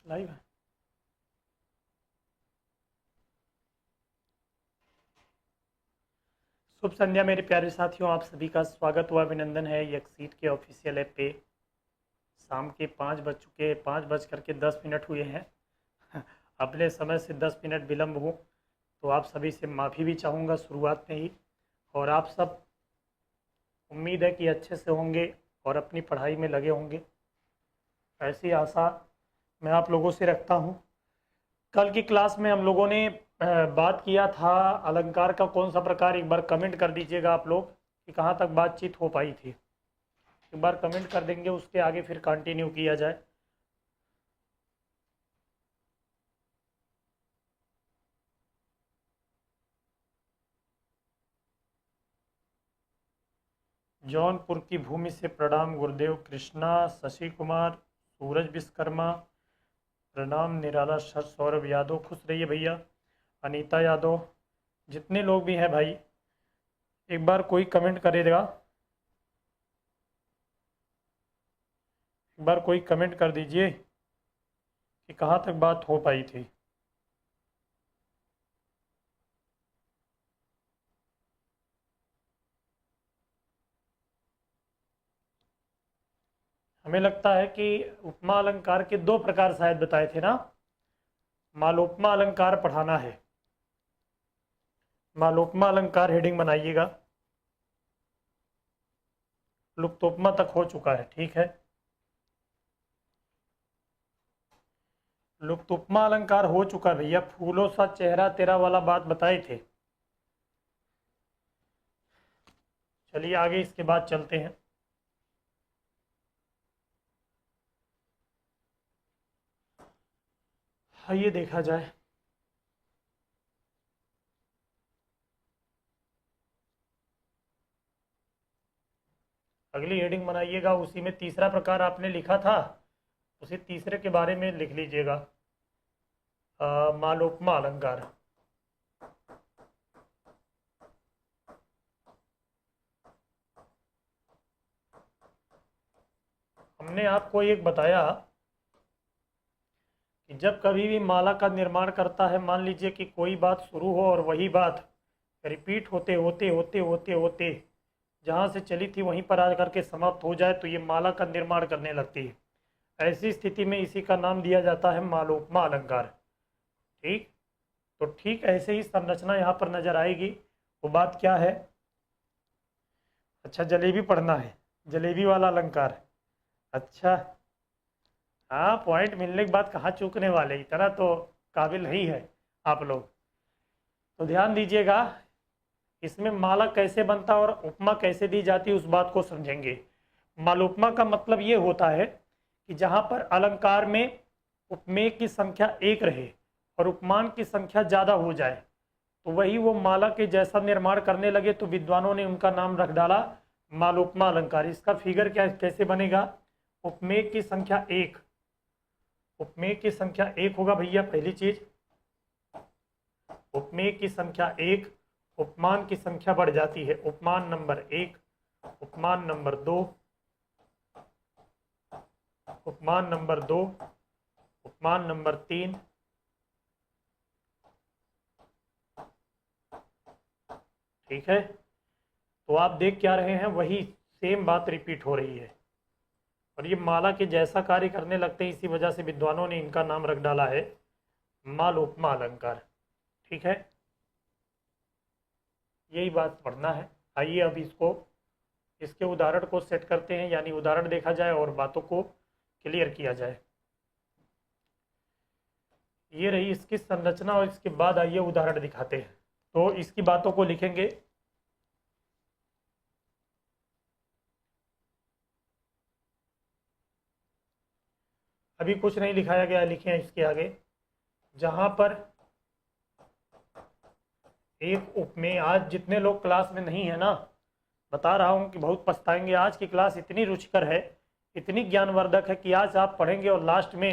Live है। शुभ संध्या मेरे प्यारे साथियों, आप सभी का स्वागत व अभिनंदन है यकसीट के ऑफिशियल ऐप पे। शाम के 5 बज चुके, 5:10 हुए हैं। अपने समय से 10 मिनट विलम्ब हो तो आप सभी से माफ़ी भी चाहूँगा शुरुआत में ही। और आप सब उम्मीद है कि अच्छे से होंगे और अपनी पढ़ाई में लगे होंगे, ऐसी आशा मैं आप लोगों से रखता हूँ। कल की क्लास में हम लोगों ने बात किया था अलंकार का कौन सा प्रकार, एक बार कमेंट कर दीजिएगा आप लोग कि कहाँ तक बातचीत हो पाई थी। एक बार कमेंट कर देंगे, उसके आगे फिर कंटिन्यू किया जाए। जौनपुर की भूमि से प्रणाम गुरुदेव कृष्णा, शशि कुमार, सूरज विश्वकर्मा, प्रणाम निराला सर, सौरभ यादव, खुश रहिए भैया, अनीता यादव, जितने लोग भी हैं भाई एक बार कोई कमेंट करेगा, एक बार कोई कमेंट कर दीजिए कि कहाँ तक बात हो पाई थी। हमें लगता है कि उपमा अलंकार के 2 प्रकार शायद बताए थे ना। मालोपमा अलंकार पढ़ाना है, मालोपमा अलंकार हेडिंग बनाइएगा। लुप्तोपमा तक हो चुका है, ठीक है। लुप्तोपमा अलंकार हो चुका है भैया, फूलों सा चेहरा तेरा वाला बात बताए थे। चलिए आगे इसके बाद चलते हैं। आइए देखा जाए। अगली हेडिंग बनाइएगा, उसी में तीसरा प्रकार आपने लिखा था, उसी तीसरे के बारे में लिख लीजिएगा, मालोपमा अलंकार। हमने आपको एक बताया कि जब कभी भी माला का निर्माण करता है, मान लीजिए कि कोई बात शुरू हो और वही बात रिपीट होते होते होते होते होते जहाँ से चली थी वहीं पर आ करके समाप्त हो जाए तो ये माला का निर्माण करने लगती है। ऐसी स्थिति में इसी का नाम दिया जाता है मालोपमा अलंकार। ठीक, तो ठीक ऐसे ही संरचना यहाँ पर नजर आएगी। वो बात क्या है? अच्छा, जलेबी पढ़ना है, जलेबी वाला अलंकार। अच्छा, हाँ, पॉइंट मिलने के बाद कहाँ चूकने वाले, इतना तो काबिल नहीं है आप लोग। तो ध्यान दीजिएगा, इसमें माला कैसे बनता और उपमा कैसे दी जाती है उस बात को समझेंगे। मालोपमा का मतलब ये होता है कि जहाँ पर अलंकार में उपमेय की संख्या 1 रहे और उपमान की संख्या ज़्यादा हो जाए तो वही वो माला के जैसा निर्माण करने लगे, तो विद्वानों ने उनका नाम रख डाला मालोपमा अलंकार। इसका फिगर क्या कैसे बनेगा? उपमेय की संख्या 1, उपमेय की संख्या 1 होगा भैया पहली चीज। उपमेय की संख्या 1, उपमान की संख्या बढ़ जाती है। उपमान नंबर 1, उपमान नंबर 2, उपमान नंबर 2, उपमान नंबर 3, ठीक है। तो आप देख क्या रहे हैं, वही सेम बात रिपीट हो रही है और ये माला के जैसा कार्य करने लगते हैं, इसी वजह से विद्वानों ने इनका नाम रख डाला है मालोपमा अलंकार। ठीक है, यही बात पढ़ना है। आइए अब इसके उदाहरण को सेट करते हैं, यानी उदाहरण देखा जाए और बातों को क्लियर किया जाए। ये रही इसकी संरचना और इसके बाद आइए उदाहरण दिखाते हैं। तो इसकी बातों को लिखेंगे। अभी कुछ नहीं लिखाया गया, लिखे हैं इसके आगे। जहां पर एक उपमेय, आज जितने लोग क्लास में नहीं है ना, बता रहा हूं कि बहुत पछताएंगे। आज की क्लास इतनी रुचिकर है, इतनी ज्ञानवर्धक है कि आज आप पढ़ेंगे और लास्ट में,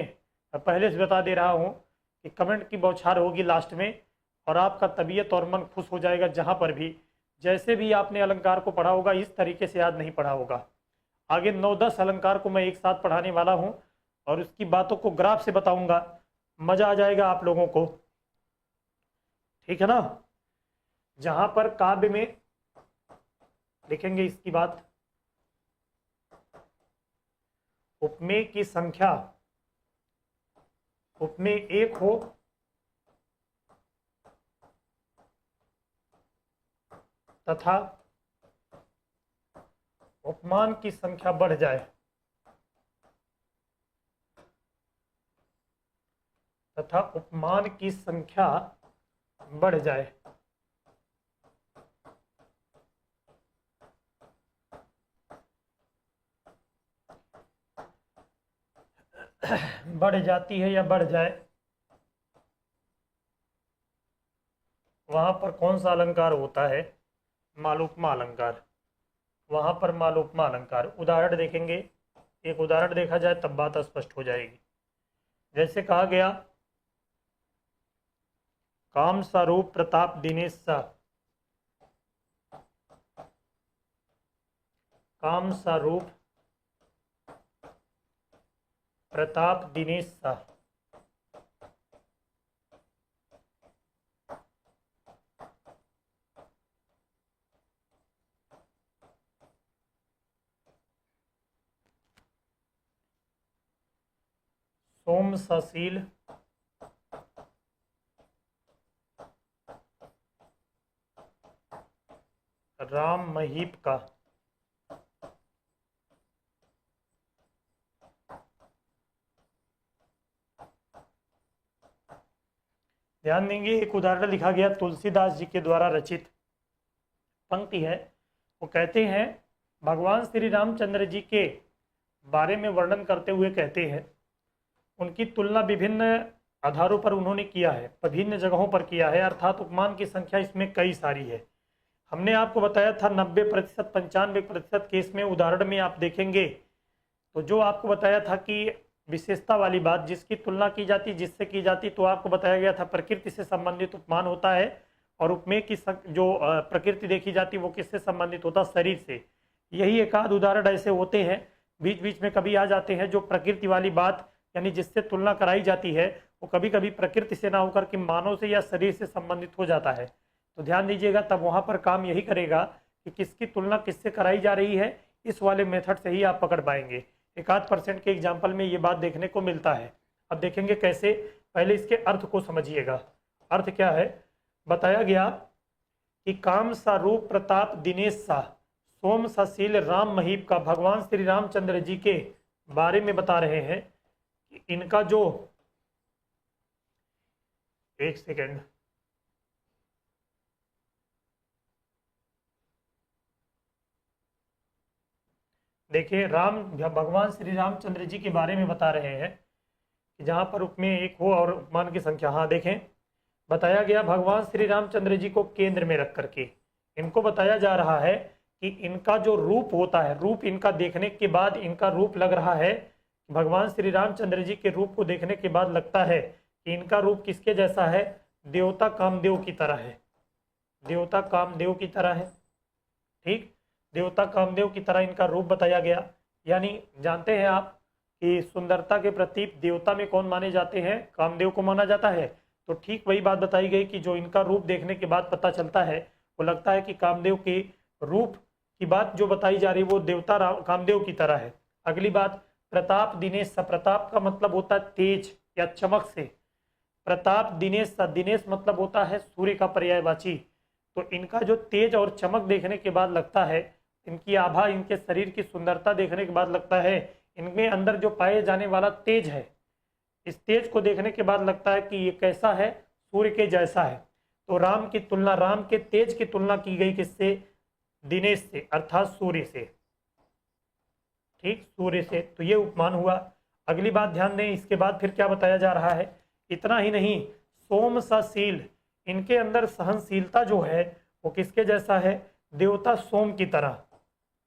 मैं पहले से बता दे रहा हूं कि कमेंट की बौछार होगी लास्ट में और आपका तबीयत और मन खुश हो जाएगा। जहां पर भी जैसे भी आपने अलंकार को पढ़ा होगा इस तरीके से याद नहीं पढ़ा होगा। आगे 9-10 अलंकार को मैं एक साथ पढ़ाने वाला हूँ। और उसकी बातों को ग्राफ से बताऊंगा, मजा आ जाएगा आप लोगों को। ठीक है ना। जहां पर काव्य में लिखेंगे इसकी बात, उपमेय की संख्या उपमेय एक हो तथा उपमान की संख्या बढ़ जाए, तथा उपमान की संख्या बढ़ जाए, बढ़ जाती है या बढ़ जाए, वहां पर कौन सा अलंकार होता है? मालोपमा अलंकार। वहां पर मालोपमा अलंकार। उदाहरण देखेंगे, एक उदाहरण देखा जाए तब बात स्पष्ट हो जाएगी। जैसे कहा गया, काम स्वरूप प्रताप दिनेश सा, काम स्वरूप प्रताप दिनेश सा, सोम सशील राम महीप का। ध्यान देंगे, एक उदाहरण लिखा गया तुलसीदास जी के द्वारा रचित पंक्ति है। वो कहते हैं, भगवान श्री रामचंद्र जी के बारे में वर्णन करते हुए कहते हैं, उनकी तुलना विभिन्न आधारों पर उन्होंने किया है, विभिन्न जगहों पर किया है, अर्थात उपमान की संख्या इसमें कई सारी है। हमने आपको बताया था 90%, 95% केस में उदाहरण में आप देखेंगे तो जो आपको बताया था कि विशेषता वाली बात जिसकी तुलना की जाती, जिससे की जाती, तो आपको बताया गया था प्रकृति से संबंधित उपमान होता है, और उपमेय की जो प्रकृति देखी जाती वो किससे संबंधित होता? शरीर से। यही एक आध उदाहरण ऐसे होते हैं बीच बीच में कभी आ जाते हैं जो प्रकृति वाली बात यानी जिससे तुलना कराई जाती है वो कभी कभी प्रकृति से ना होकर के मानव से या शरीर से संबंधित हो जाता है। तो ध्यान दीजिएगा, तब वहाँ पर काम यही करेगा कि किसकी तुलना किससे कराई जा रही है, इस वाले मेथड से ही आप पकड़ पाएंगे। एक आध % के एग्जाम्पल में ये बात देखने को मिलता है। अब देखेंगे कैसे, पहले इसके अर्थ को समझिएगा। अर्थ क्या है? बताया गया कि काम स्वरूप प्रताप दिनेश सा, सोम सशील राम महीप का, भगवान श्री रामचंद्र जी के बारे में बता रहे हैं कि इनका जो, एक सेकेंड, देखिए, भगवान श्री रामचंद्र जी के बारे में बता रहे हैं कि जहाँ पर उपमेय एक हो और उपमान की संख्या। हाँ देखें, बताया गया भगवान श्री रामचंद्र जी को केंद्र में रख करके इनको बताया जा रहा है कि इनका जो रूप होता है, रूप इनका देखने के बाद इनका रूप लग रहा है, भगवान श्री रामचंद्र जी के रूप को देखने के बाद लगता है कि इनका रूप किसके जैसा है? देवता कामदेव की तरह है, देवता कामदेव की तरह है। ठीक, देवता कामदेव की तरह इनका रूप बताया गया। यानी जानते हैं आप कि सुंदरता के प्रतीक देवता में कौन माने जाते हैं? कामदेव को माना जाता है। तो ठीक वही बात बताई गई कि जो इनका रूप देखने के बाद पता चलता है वो लगता है कि कामदेव के रूप की बात जो बताई जा रही है वो देवता कामदेव की तरह है। अगली बात, प्रताप दिनेश सा, प्रताप का मतलब होता है तेज या चमक से। प्रताप दिनेश सा, दिनेश मतलब होता है सूर्य का पर्यायवाची। तो इनका जो तेज और चमक देखने के बाद लगता है, इनकी आभा, इनके शरीर की सुंदरता देखने के बाद लगता है इनमें अंदर जो पाए जाने वाला तेज है, इस तेज को देखने के बाद लगता है कि ये कैसा है? सूर्य के जैसा है। तो राम की तुलना, राम के तेज की तुलना की गई किससे? दिनेश से, अर्थात सूर्य से। ठीक, सूर्य से। तो ये उपमान हुआ। अगली बात ध्यान दें, इसके बाद फिर क्या बताया जा रहा है? इतना ही नहीं, सोम सशील, इनके अंदर सहनशीलता जो है वो किसके जैसा है? देवता सोम की तरह।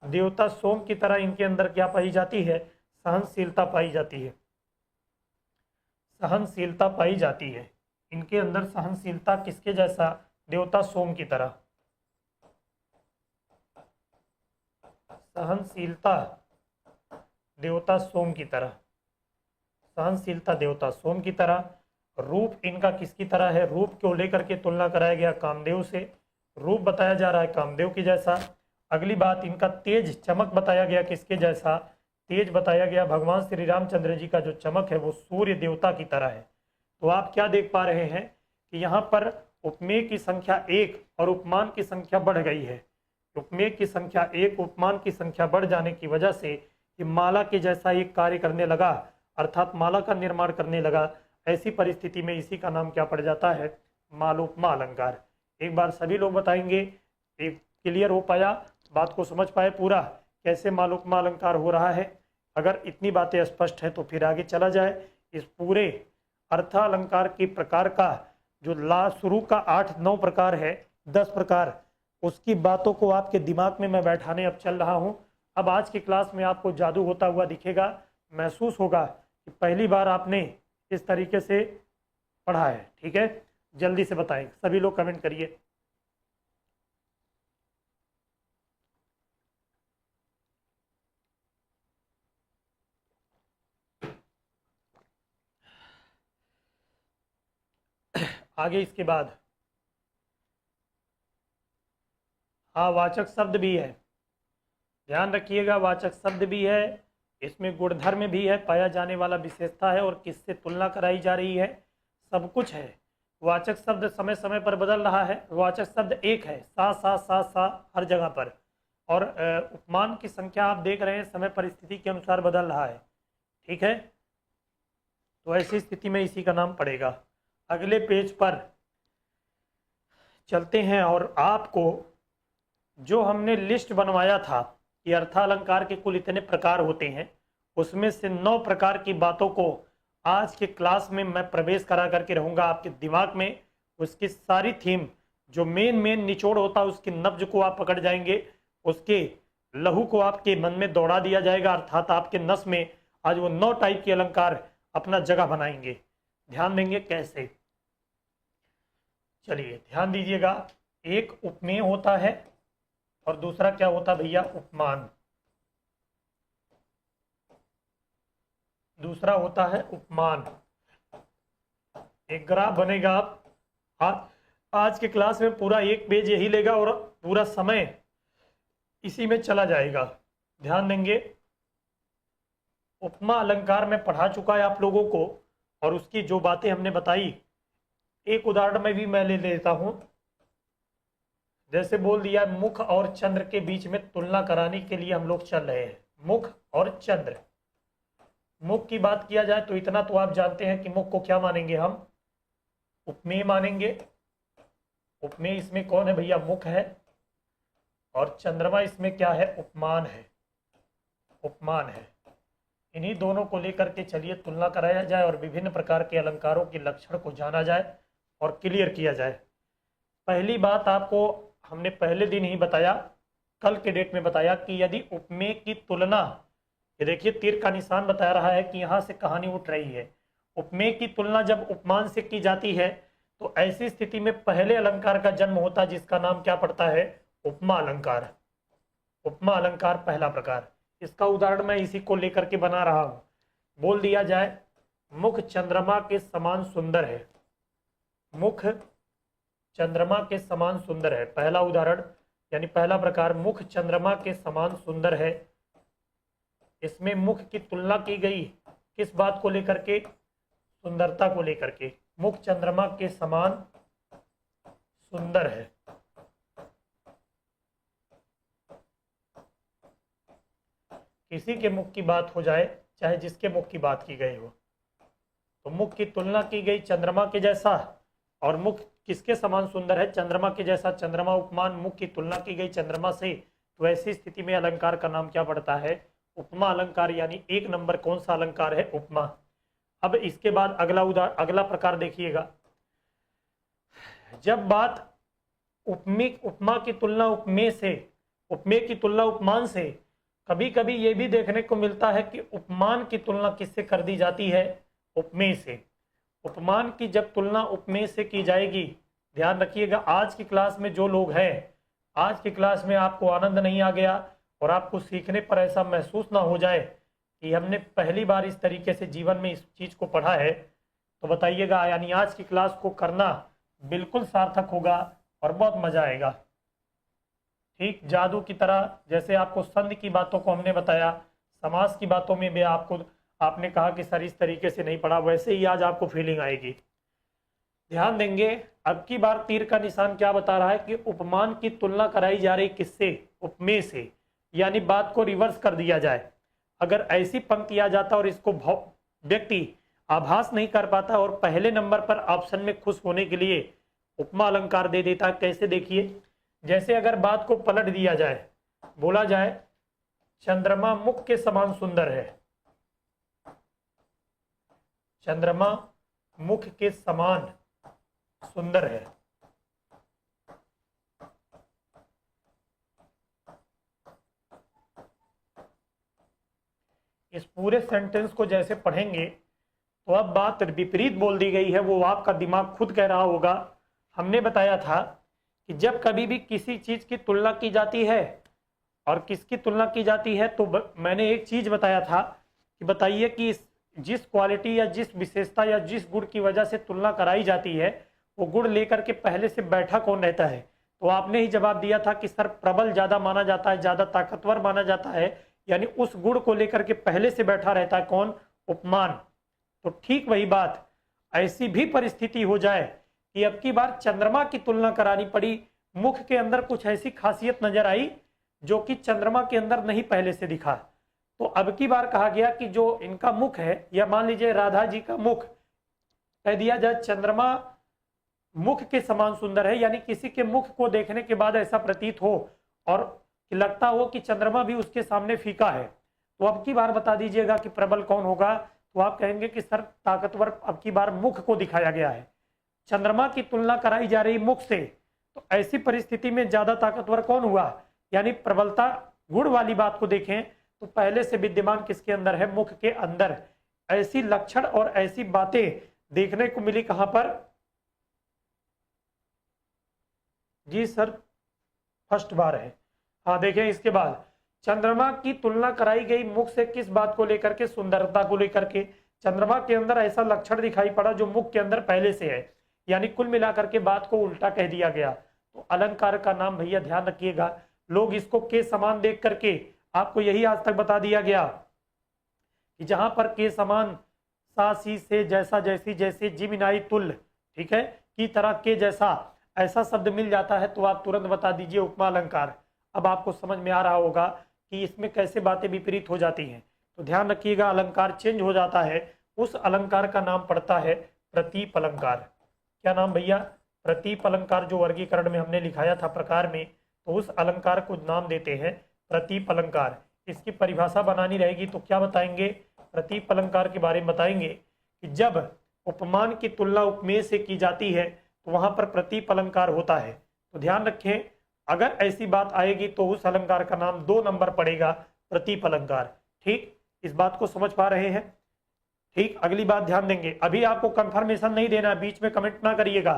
देवता सोम की तरह इनके अंदर क्या पाई जाती है? सहनशीलता पाई जाती है। सहनशीलता पाई जाती है इनके अंदर। सहनशीलता किसके जैसा? देवता सोम की तरह। सहनशीलता देवता सोम की तरह। सहनशीलता देवता सोम की तरह। रूप इनका किसकी तरह है? रूप को लेकर के तुलना कराया गया कामदेव से, रूप बताया जा रहा है कामदेव की जैसा। अगली बात, इनका तेज चमक बताया गया किसके जैसा? तेज बताया गया भगवान श्री रामचंद्र जी का जो चमक है वो सूर्य देवता की तरह है। तो आप क्या देख पा रहे हैं कि यहाँ पर उपमेय की संख्या 1 और उपमान की संख्या बढ़ गई है। उपमेय की संख्या 1, उपमान की संख्या बढ़ जाने की वजह से ये माला के जैसा एक कार्य करने लगा, अर्थात माला का निर्माण करने लगा। ऐसी परिस्थिति में इसी का नाम क्या पड़ जाता है? मालोपमा अलंकार। एक बार सभी लोग बताएंगे, एक क्लियर हो पाया, बात को समझ पाए पूरा कैसे मालोपमा अलंकार हो रहा है? अगर इतनी बातें स्पष्ट है तो फिर आगे चला जाए। इस पूरे अर्थालंकार के प्रकार का जो शुरू का 8-9 प्रकार है, 10 प्रकार, उसकी बातों को आपके दिमाग में मैं बैठाने अब चल रहा हूँ। अब आज की क्लास में आपको जादू होता हुआ दिखेगा, महसूस होगा कि पहली बार आपने इस तरीके से पढ़ा है। ठीक है, जल्दी से बताएं, सभी लोग कमेंट करिए। आगे इसके बाद हाँ, वाचक शब्द भी है, ध्यान रखिएगा, वाचक शब्द भी है, इसमें गुणधर्म भी है, पाया जाने वाला विशेषता है और किससे तुलना कराई जा रही है, सब कुछ है। वाचक शब्द समय समय पर बदल रहा है। वाचक शब्द एक है, सा सा सा सा हर जगह पर, और उपमान की संख्या आप देख रहे हैं समय परिस्थिति के अनुसार बदल रहा है। ठीक है, तो ऐसी स्थिति में इसी का नाम पड़ेगा। अगले पेज पर चलते हैं और आपको जो हमने लिस्ट बनवाया था कि अर्थालंकार के कुल इतने प्रकार होते हैं, उसमें से 9 प्रकार की बातों को आज के क्लास में मैं प्रवेश करा करके रहूँगा आपके दिमाग में। उसकी सारी थीम जो मेन निचोड़ होता है, उसकी नब्ज को आप पकड़ जाएंगे, उसके लहू को आपके मन में दौड़ा दिया जाएगा, अर्थात आपके नस में आज वो 9 टाइप के अलंकार अपना जगह बनाएंगे। ध्यान देंगे कैसे? चलिए ध्यान दीजिएगा। एक उपमेय होता है और दूसरा क्या होता है भैया? उपमान। दूसरा होता है उपमान। एक ग्राफ बनेगा, आप आज के क्लास में पूरा एक पेज यही लेगा और पूरा समय इसी में चला जाएगा। ध्यान देंगे, उपमा अलंकार में पढ़ा चुका है आप लोगों को, और उसकी जो बातें हमने बताई, एक उदाहरण में भी मैं ले लेता हूं। जैसे बोल दिया, मुख और चंद्र के बीच में तुलना कराने के लिए हम लोग चल रहे हैं। मुख और चंद्र, मुख की बात किया जाए तो इतना तो आप जानते हैं कि मुख को क्या मानेंगे हम? उपमेय मानेंगे। उपमेय इसमें कौन है भैया? मुख है। और चंद्रमा इसमें क्या है? उपमान है। उपमान है। इन्हीं दोनों को लेकर के चलिए तुलना कराया जाए और विभिन्न प्रकार के अलंकारों के लक्षण को जाना जाए और क्लियर किया जाए। पहली बात आपको हमने पहले दिन ही बताया, कल के डेट में बताया कि यदि उपमेय की तुलना, ये देखिए तीर का निशान बता रहा है कि यहाँ से कहानी उठ रही है। उपमेय की तुलना जब उपमान से की जाती है तो ऐसी स्थिति में पहले अलंकार का जन्म होता है, जिसका नाम क्या पड़ता है? उपमा अलंकार। उपमा अलंकार पहला प्रकार। इसका उदाहरण मैं इसी को लेकर के बना रहा हूं। बोल दिया जाए, मुख चंद्रमा के समान सुंदर है। मुख चंद्रमा के समान सुंदर है, पहला उदाहरण यानी पहला प्रकार, मुख चंद्रमा के समान सुंदर है। इसमें मुख की तुलना की गई किस बात को लेकर के? सुंदरता को लेकर के। मुख चंद्रमा के समान सुंदर है। किसी के मुख की बात हो जाए, चाहे जिसके मुख की बात की गई हो, तो मुख की तुलना की गई चंद्रमा के जैसा, और मुख किसके समान सुंदर है? चंद्रमा के जैसा। चंद्रमा उपमान, मुख की तुलना की गई चंद्रमा से, तो ऐसी स्थिति में अलंकार का नाम क्या पड़ता है? उपमा अलंकार। यानी 1 नंबर कौन सा अलंकार है? उपमा। अब इसके बाद अगला प्रकार देखिएगा। जब बात उपमा की तुलना उपमेय से, उपमेय की तुलना उपमान से, कभी कभी ये भी देखने को मिलता है कि उपमान की तुलना किससे कर दी जाती है? उपमेय से। उपमान की जब तुलना उपमेय से की जाएगी, ध्यान रखिएगा, आज की क्लास में जो लोग हैं, आज की क्लास में आपको आनंद नहीं आ गया और आपको सीखने पर ऐसा महसूस ना हो जाए कि हमने पहली बार इस तरीके से जीवन में इस चीज़ को पढ़ा है, तो बताइएगा। यानी आज की क्लास को करना बिल्कुल सार्थक होगा और बहुत मज़ा आएगा। ठीक जादू की तरह, जैसे आपको संध की बातों को हमने बताया, समास की बातों में भी आपने कहा कि सर इस तरीके से नहीं पढ़ा, वैसे ही आज आपको फीलिंग आएगी। ध्यान देंगे, अब की बार तीर का निशान क्या बता रहा है कि उपमान की तुलना कराई जा रही किससे? उपमेय से, यानी बात को रिवर्स कर दिया जाए। अगर ऐसी पंक्ति आ जाता और इसको व्यक्ति आभास नहीं कर पाता और पहले नंबर पर ऑप्शन में खुश होने के लिए उपमा अलंकार दे देता, कैसे देखिए। जैसे अगर बात को पलट दिया जाए, बोला जाए चंद्रमा मुख के समान सुंदर है, चंद्रमा मुख के समान सुंदर है। इस पूरे सेंटेंस को जैसे पढ़ेंगे तो अब बात विपरीत बोल दी गई है, वो आपका दिमाग खुद कह रहा होगा। हमने बताया था कि जब कभी भी किसी चीज की तुलना की जाती है, और किसकी तुलना की जाती है, तो मैंने एक चीज बताया था कि बताइए कि जिस क्वालिटी या जिस विशेषता या जिस गुण की वजह से तुलना कराई जाती है, वो गुण लेकर के पहले से बैठा कौन रहता है? तो आपने ही जवाब दिया था कि सर प्रबल ज्यादा माना जाता है, ज्यादा ताकतवर माना जाता है, यानी उस गुण को लेकर के पहले से बैठा रहता है कौन? उपमान। तो ठीक वही बात, ऐसी भी परिस्थिति हो जाए कि अब की बार चंद्रमा की तुलना करानी पड़ी, मुख के अंदर कुछ ऐसी खासियत नजर आई जो कि चंद्रमा के अंदर नहीं पहले से दिखा, तो अब की बार कहा गया कि जो इनका मुख है, या मान लीजिए राधा जी का मुख, कह दिया जाए चंद्रमा मुख के समान सुंदर है, यानी किसी के मुख को देखने के बाद ऐसा प्रतीत हो और लगता हो कि चंद्रमा भी उसके सामने फीका है। तो अब की बार बता दीजिएगा कि प्रबल कौन होगा? तो आप कहेंगे कि सर ताकतवर अब की बार मुख को दिखाया गया है, चंद्रमा की तुलना कराई जा रही मुख से, तो ऐसी परिस्थिति में ज्यादा ताकतवर कौन हुआ? यानी प्रबलता गुण वाली बात को देखें तो पहले से विद्यमान किसके अंदर है? मुख के अंदर। ऐसी लक्षण और ऐसी बातें देखने को मिली कहां पर? जी सर फर्स्ट बार है। हाँ देखें, इसके बाद चंद्रमा की तुलना कराई गई मुख से किस बात को लेकर के? सुंदरता को लेकर के। चंद्रमा के अंदर ऐसा लक्षण दिखाई पड़ा जो मुख के अंदर पहले से है, यानी कुल मिलाकर के बात को उल्टा कह दिया गया। तो अलंकार का नाम भैया ध्यान रखिएगा, लोग इसको के समान देख करके, आपको यही आज तक बता दिया गया कि जहां पर के समान, सा सी से, जैसा जैसी, जैसे जिमिनाई तुल्य, ठीक है, की तरह के जैसा, ऐसा शब्द मिल जाता है तो आप तुरंत बता दीजिए उपमा अलंकार। अब आपको समझ में आ रहा होगा कि इसमें कैसे बातें विपरीत हो जाती हैं। तो ध्यान रखिएगा, अलंकार चेंज हो जाता है, उस अलंकार का नाम पड़ता है प्रतीप अलंकार। क्या नाम भैया? प्रतीप अलंकार। जो वर्गीकरण में हमने लिखाया था प्रकार में, तो उस अलंकार को नाम देते हैं प्रतीप अलंकार। इसकी परिभाषा बनानी रहेगी तो क्या बताएंगे? प्रतीप अलंकार के बारे में बताएंगे कि जब उपमान की तुलना उपमेय से की जाती है तो वहां पर प्रतीप अलंकार होता है। तो ध्यान रखें, अगर ऐसी बात आएगी तो उस अलंकार का नाम 2 नंबर पड़ेगा, प्रतीप अलंकार। ठीक, इस बात को समझ पा रहे हैं? ठीक, अगली बात ध्यान देंगे, अभी आपको कंफर्मेशन नहीं देना, बीच में कमेंट ना करिएगा,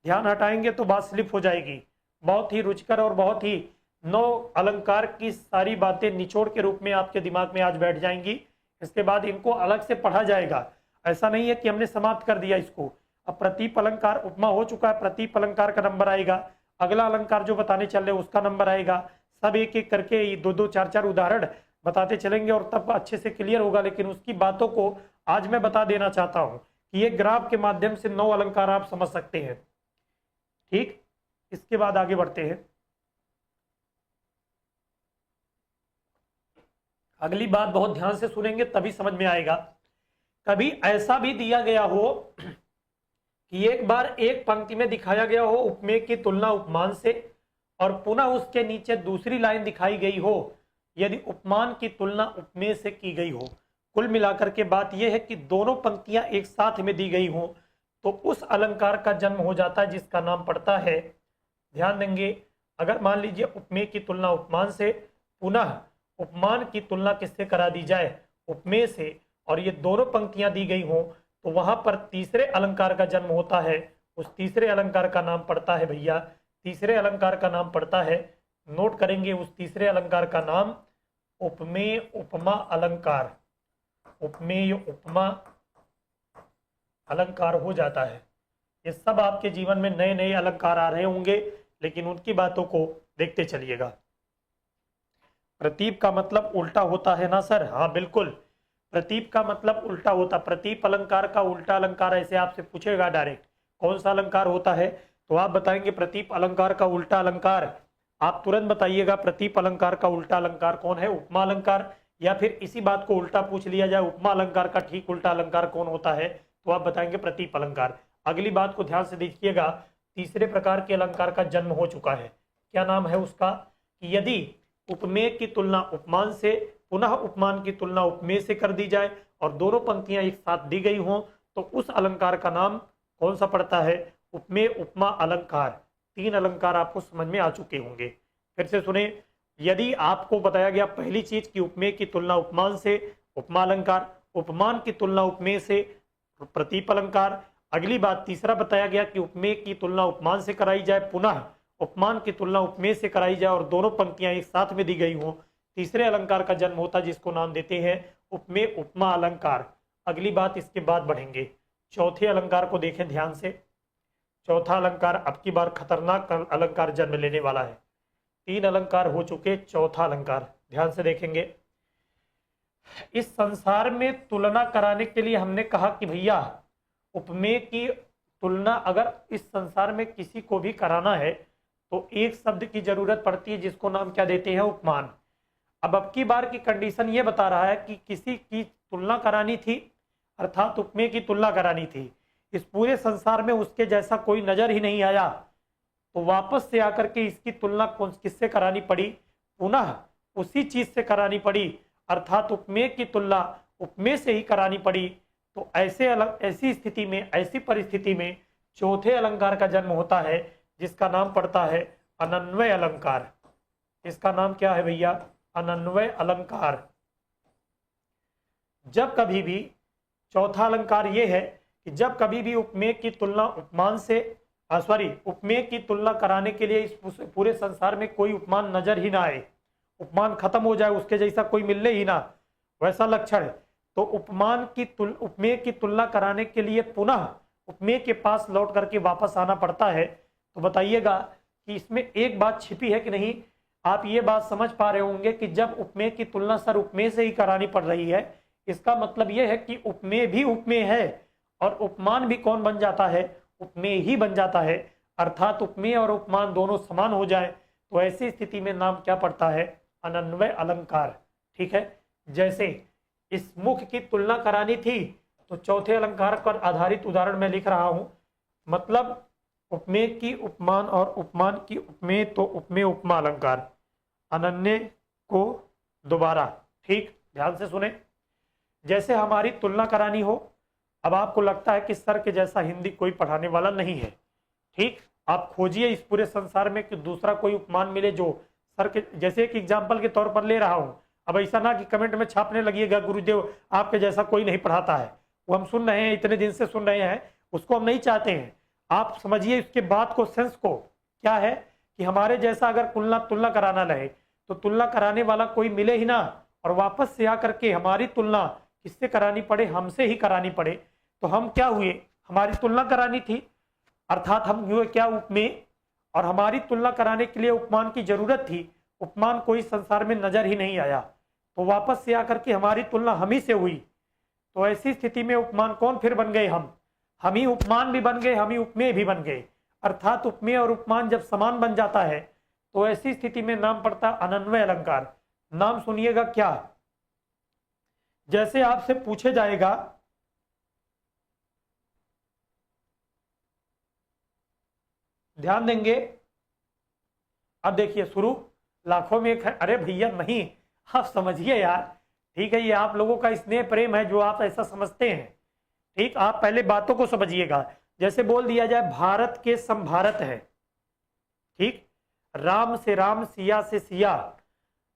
ध्यान हटाएंगे तो बात स्लिप हो जाएगी। बहुत ही रुचिकर और बहुत ही 9 अलंकार की सारी बातें निचोड़ के रूप में आपके दिमाग में आज बैठ जाएंगी। इसके बाद इनको अलग से पढ़ा जाएगा, ऐसा नहीं है कि हमने समाप्त कर दिया इसको। अब प्रतीप अलंकार उपमा हो चुका है, प्रतीप अलंकार का नंबर आएगा, अगला अलंकार जो बताने चल रहे उसका नंबर आएगा। सब एक एक करके 2-2, 4-4 उदाहरण बताते चलेंगे और तब अच्छे से क्लियर होगा। लेकिन उसकी बातों को आज मैं बता देना चाहता हूं कि ये ग्राफ के माध्यम से 9 अलंकार आप समझ सकते हैं। ठीक, इसके बाद आगे बढ़ते हैं। अगली बात बहुत ध्यान से सुनेंगे तभी समझ में आएगा। कभी ऐसा भी दिया गया हो कि एक बार एक पंक्ति में दिखाया गया हो उपमेय की तुलना उपमान से, और पुनः उसके नीचे दूसरी लाइन दिखाई गई हो यदि उपमान की तुलना उपमेय से की गई हो। कुल मिलाकर के बात यह है कि दोनों पंक्तियां एक साथ में दी गई हो तो उस अलंकार का जन्म हो जाता है जिसका नाम पड़ता है, ध्यान देंगे, अगर मान लीजिए उपमेय की तुलना उपमान से, पुनः उपमान की तुलना किससे करा दी जाए? उपमेय से, और ये दोनों पंक्तियां दी गई हो तो वहां पर तीसरे अलंकार का जन्म होता है। उस तीसरे अलंकार का नाम पड़ता है भैया, तीसरे अलंकार का नाम पड़ता है, नोट करेंगे, उस तीसरे अलंकार का नाम उपमेय उपमा अलंकार। उपमेय, उपमा अलंकार हो जाता है। ये सब आपके जीवन में नए नए अलंकार आ रहे होंगे, लेकिन उनकी बातों को देखते चलिएगा। प्रतीप का मतलब उल्टा होता है ना सर? हाँ बिल्कुल, प्रतीप का मतलब उल्टा होता। प्रतीप अलंकार का उल्टा अलंकार ऐसे आपसे पूछेगा डायरेक्ट, कौन सा अलंकार होता है, तो आप बताएंगे प्रतीप अलंकार का उल्टा अलंकार। आप तुरंत बताइएगा प्रतीप अलंकार का उल्टा अलंकार कौन है, उपमा अलंकार। या फिर इसी बात को उल्टा पूछ लिया जाए, उपमा अलंकार का ठीक उल्टा अलंकार कौन होता है, तो आप बताएंगे प्रतीप अलंकार। अगली बात को ध्यान से देखिएगा, तीसरे प्रकार के अलंकार का जन्म हो चुका है। क्या नाम है उसका? कि यदि उपमेय की तुलना उपमान से, पुनः उपमान की तुलना उपमेय से कर दी जाए और दोनों पंक्तियां एक साथ दी गई हों, तो उस अलंकार का नाम कौन सा पड़ता है? उपमेय उपमा अलंकार। 3 अलंकार आपको समझ में आ चुके होंगे। फिर से सुने, यदि आपको बताया गया पहली चीज कि उपमेय की तुलना उपमान से, उपमा अलंकार, उपमान की तुलना उपमेय से, प्रतीप अलंकार। अगली बात तीसरा बताया गया कि उपमेय की तुलना उपमान से कराई जाए, पुनः उपमान की तुलना उपमेय से कराई जाए और दोनों पंक्तियां एक साथ में दी गई हों, तीसरे अलंकार का जन्म होता, जिसको नाम देते हैं उपमेय उपमा अलंकार। अगली बात इसके बाद बढ़ेंगे, चौथे अलंकार को देखें ध्यान से। चौथा अलंकार अब की बार खतरनाक अलंकार जन्म लेने वाला है। 3 अलंकार हो चुके, चौथा अलंकार ध्यान से देखेंगे। इस संसार में तुलना कराने के लिए हमने कहा कि भैया उपमेय की तुलना अगर इस संसार में किसी को भी कराना है तो एक शब्द की जरूरत पड़ती है, जिसको नाम क्या देते हैं? उपमान। अब की बार की कंडीशन ये बता रहा है कि किसी की तुलना करानी थी, अर्थात उपमेय की तुलना करानी थी, इस पूरे संसार में उसके जैसा कोई नजर ही नहीं आया, तो वापस से आकर के इसकी तुलना किससे करानी पड़ी? पुनः उसी चीज से करानी पड़ी, अर्थात उपमेय की तुलना उपमेय से ही करानी पड़ी। तो ऐसी स्थिति में, ऐसी परिस्थिति में चौथे अलंकार का जन्म होता है, जिसका नाम पड़ता है अनन्वय अलंकार। इसका नाम क्या है भैया? अनन्वय अलंकार। जब कभी भी, चौथा अलंकार यह है कि जब कभी भी उपमेय की तुलना उपमान से, उपमेय की तुलना कराने के लिए इस पूरे संसार में कोई उपमान नजर ही ना आए, उपमान खत्म हो जाए, उसके जैसा कोई मिलने ही ना, वैसा लक्षण है, तो उपमेय की तुलना कराने के लिए पुनः उपमेय के पास लौट करके वापस आना पड़ता है। तो बताइएगा कि इसमें एक बात छिपी है कि नहीं? आप ये बात समझ पा रहे होंगे कि जब उपमेय की तुलना सर उपमेय से ही करानी पड़ रही है, इसका मतलब यह है कि उपमेय भी उपमेय है और उपमान भी कौन बन जाता है? उपमेय ही बन जाता है, अर्थात उपमेय और उपमान दोनों समान हो जाए, तो ऐसी स्थिति में नाम क्या पड़ता है? अनन्वय अलंकार। ठीक है, जैसे इस मुख की तुलना करानी थी, तो चौथे अलंकार पर आधारित उदाहरण मैं लिख रहा हूं, मतलब उपमेय की उपमान और उपमान की उपमेय, तो उपमेय उपमा अलंकार, अनन्य को दोबारा। ठीक, ध्यान से सुने, जैसे हमारी तुलना करानी हो, अब आपको लगता है कि सर के जैसा हिंदी कोई पढ़ाने वाला नहीं है, ठीक, आप खोजिए इस पूरे संसार में कि दूसरा कोई उपमान मिले जो सर के जैसे, एक एग्जाम्पल के तौर पर ले रहा हूं। अब ऐसा ना कि कमेंट में छापने लगिएगा गुरुदेव आपके जैसा कोई नहीं पढ़ाता है, वो हम सुन रहे हैं, इतने दिन से सुन रहे हैं, उसको हम नहीं चाहते हैं। आप समझिए इसके बाद को, सेंस को, क्या है कि हमारे जैसा अगर तुलना कराना रहे तो तुलना कराने वाला कोई मिले ही ना, और वापस से आकर के हमारी तुलना किससे करानी पड़े? हमसे ही करानी पड़े। तो हम क्या हुए? हमारी तुलना करानी थी, अर्थात हम हुए क्या? उपमेय, और हमारी तुलना कराने के लिए उपमान की जरूरत थी, उपमान कोई संसार में नजर ही नहीं आया, तो वापस से आकर के हमारी तुलना हम ही से हुई। तो ऐसी स्थिति में उपमान कौन फिर बन गए? हम ही उपमान भी बन गए, हम ही उपमेय भी बन गए, अर्थात उपमेय और उपमान जब समान बन जाता है तो ऐसी स्थिति में नाम पड़ता अनन्वय अलंकार। नाम सुनिएगा क्या? जैसे आपसे पूछे जाएगा, ध्यान देंगे, अब देखिए शुरू, लाखों में एक है, अरे भैया नहीं, आप समझिए यार, ठीक है, ये आप लोगों का स्नेह प्रेम है जो आप ऐसा समझते हैं, ठीक, आप पहले बातों को समझिएगा। जैसे बोल दिया जाए भारत के संभारत है, ठीक, राम से राम, सिया से सिया,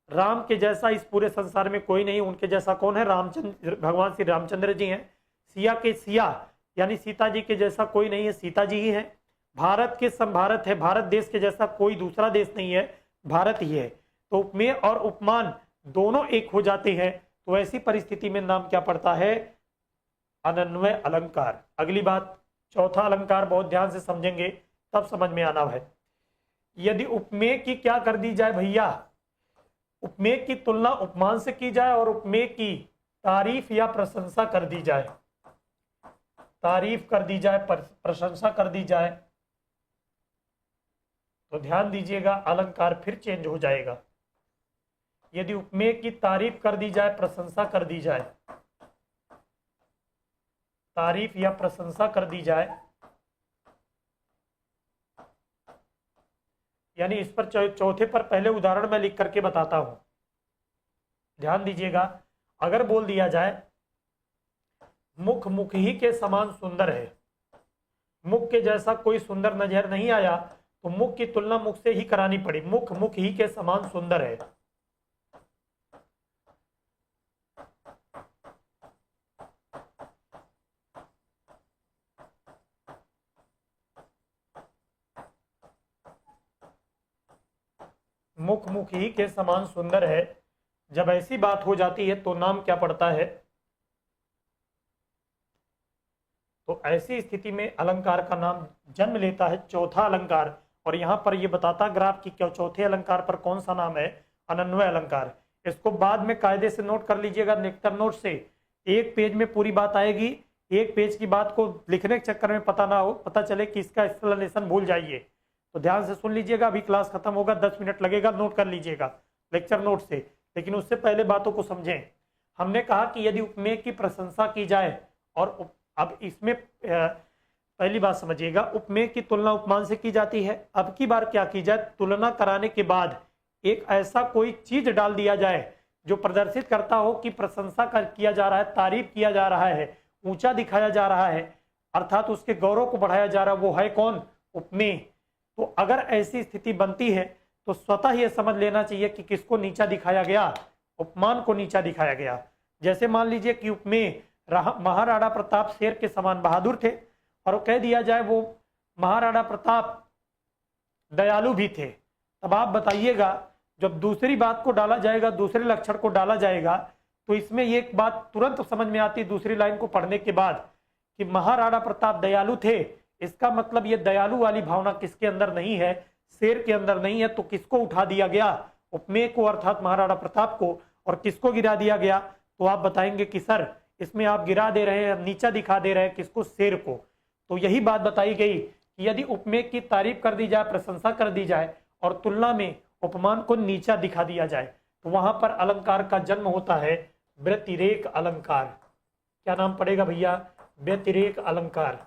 राम के जैसा इस पूरे संसार में कोई नहीं, उनके जैसा कौन है? रामचंद्र, भगवान श्री रामचंद्र जी हैं। सिया के सिया यानी सीता जी के जैसा कोई नहीं है, सीता जी ही है। भारत के संभारत है, भारत देश के जैसा कोई दूसरा देश नहीं है, भारत ही है। तो उपमेय और उपमान दोनों एक हो जाते हैं, तो ऐसी परिस्थिति में नाम क्या पड़ता है? अनन्वय अलंकार। अगली बात, चौथा अलंकार बहुत ध्यान से समझेंगे तब समझ में आना है। यदि उपमेय की क्या कर दी जाए भैया, उपमेय की तुलना उपमान से की जाए और उपमेय की तारीफ या प्रशंसा कर दी जाए, तारीफ कर दी जाए, प्रशंसा कर दी जाए, तो ध्यान दीजिएगा अलंकार फिर चेंज हो जाएगा। यदि उपमेय की तारीफ कर दी जाए, प्रशंसा कर दी जाए, तारीफ या प्रशंसा कर दी जाए, यानी इस पर चौथे पर पहले उदाहरण मैं लिख करके बताता हूं, ध्यान दीजिएगा। अगर बोल दिया जाए मुख मुख ही के समान सुंदर है, मुख के जैसा कोई सुंदर नजर नहीं आया, तो मुख की तुलना मुख से ही करानी पड़ी, मुख मुख ही के समान सुंदर है। मुख मुख ही के समान सुंदर है, जब ऐसी बात हो जाती है तो नाम क्या पड़ता है? तो ऐसी स्थिति में अलंकार का नाम जन्म लेता है चौथा अलंकार। और यहां पर ये बताता ग्राफ कि क्या चौथे अलंकार पर कौन सा नाम है? अनन्वय अलंकार। इसको बाद में कायदे से नोट कर लीजिएगा, नेक्टर नोट से। एक पेज में पूरी बात आएगी, एक पेज की बात को लिखने के चक्कर में पता ना हो, पता चले कि इसका एक्सप्लेनेशन भूल जाइए। तो ध्यान से सुन लीजिएगा, अभी क्लास खत्म होगा, 10 मिनट लगेगा, नोट कर लीजिएगा लेक्चर नोट से। लेकिन उससे पहले बातों को समझें। हमने कहा कि यदि उपमेय की प्रशंसा की जाए, और अब इसमें पहली बात समझिएगा, उपमेय की तुलना उपमान से की जाती है। अब की बार क्या की जाए, तुलना कराने के बाद एक ऐसा कोई चीज डाल दिया जाए जो प्रदर्शित करता हो कि प्रशंसा किया जा रहा है, तारीफ किया जा रहा है, ऊंचा दिखाया जा रहा है, अर्थात उसके गौरव को बढ़ाया जा रहा है। वो है कौन? उपमेय। तो अगर ऐसी स्थिति बनती है तो स्वतः यह समझ लेना चाहिए कि किसको नीचा दिखाया गया? उपमान को नीचा दिखाया गया। जैसे मान लीजिए कि उपमेय महाराणा प्रताप शेर के समान बहादुर थे, और कह दिया जाए वो महाराणा प्रताप दयालु भी थे। तब आप बताइएगा, जब दूसरी बात को डाला जाएगा, दूसरे लक्षण को डाला जाएगा, तो इसमें एक बात तुरंत समझ में आती दूसरी लाइन को पढ़ने के बाद कि महाराणा प्रताप दयालु थे। इसका मतलब ये दयालु वाली भावना किसके अंदर नहीं है? शेर के अंदर नहीं है। तो किसको उठा दिया गया? उपमेय को, अर्थात महाराणा प्रताप को। और किसको गिरा दिया गया? तो आप बताएंगे कि सर इसमें आप गिरा दे रहे हैं, नीचा दिखा दे रहे हैं, किसको? शेर को। तो यही बात बताई गई कि यदि उपमेय की तारीफ कर दी जाए, प्रशंसा कर दी जाए, और तुलना में उपमान को नीचा दिखा दिया जाए, तो वहां पर अलंकार का जन्म होता है व्यतिरेक अलंकार। क्या नाम पड़ेगा भैया? व्यतिरेक अलंकार।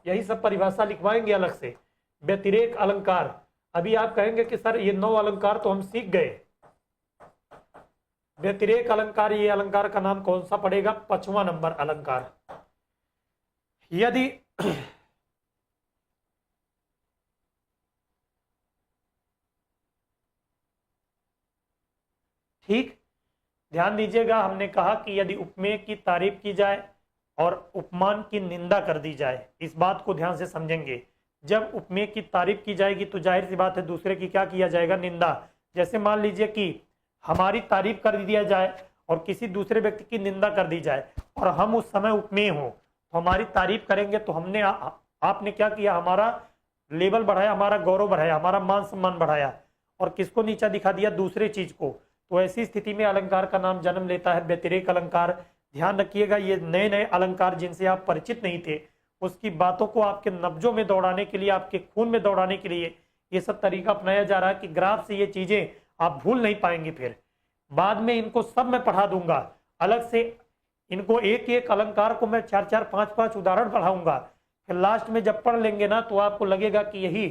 यही सब परिभाषा लिखवाएंगे अलग से, व्यतिरेक अलंकार। अभी आप कहेंगे कि सर ये 9 अलंकार तो हम सीख गए, व्यतिरेक अलंकार, ये अलंकार का नाम कौन सा पड़ेगा? 5वां नंबर अलंकार। यदि ठीक, ध्यान दीजिएगा, हमने कहा कि यदि उपमेय की तारीफ की जाए और उपमान की निंदा कर दी जाए, इस बात को ध्यान से समझेंगे। जब उपमेय की तारीफ की जाएगी तो जाहिर सी बात है दूसरे की क्या किया जाएगा? निंदा। जैसे मान लीजिए कि हमारी तारीफ कर दिया जाए और किसी दूसरे व्यक्ति की निंदा कर दी जाए, और हम उस समय उपमेय हो, तो हमारी तारीफ करेंगे तो हमने आपने क्या किया? हमारा लेवल बढ़ाया, हमारा गौरव बढ़ाया, हमारा मान सम्मान बढ़ाया, और किसको नीचा दिखा दिया? दूसरे चीज को। तो ऐसी स्थिति में अलंकार का नाम जन्म लेता है व्यतिरेक अलंकार। ध्यान रखिएगा, ये नए नए अलंकार जिनसे आप परिचित नहीं थे, उसकी बातों को आपके नब्जों में दौड़ाने के लिए, आपके खून में दौड़ाने के लिए ये सब तरीका अपनाया जा रहा है कि ग्राफ से ये चीजें आप भूल नहीं पाएंगे। फिर बाद में इनको सब मैं पढ़ा दूंगा अलग से, इनको एक एक अलंकार को मैं 4-4, 5-5 उदाहरण पढ़ाऊंगा। फिर लास्ट में जब पढ़ लेंगे ना तो आपको लगेगा कि यही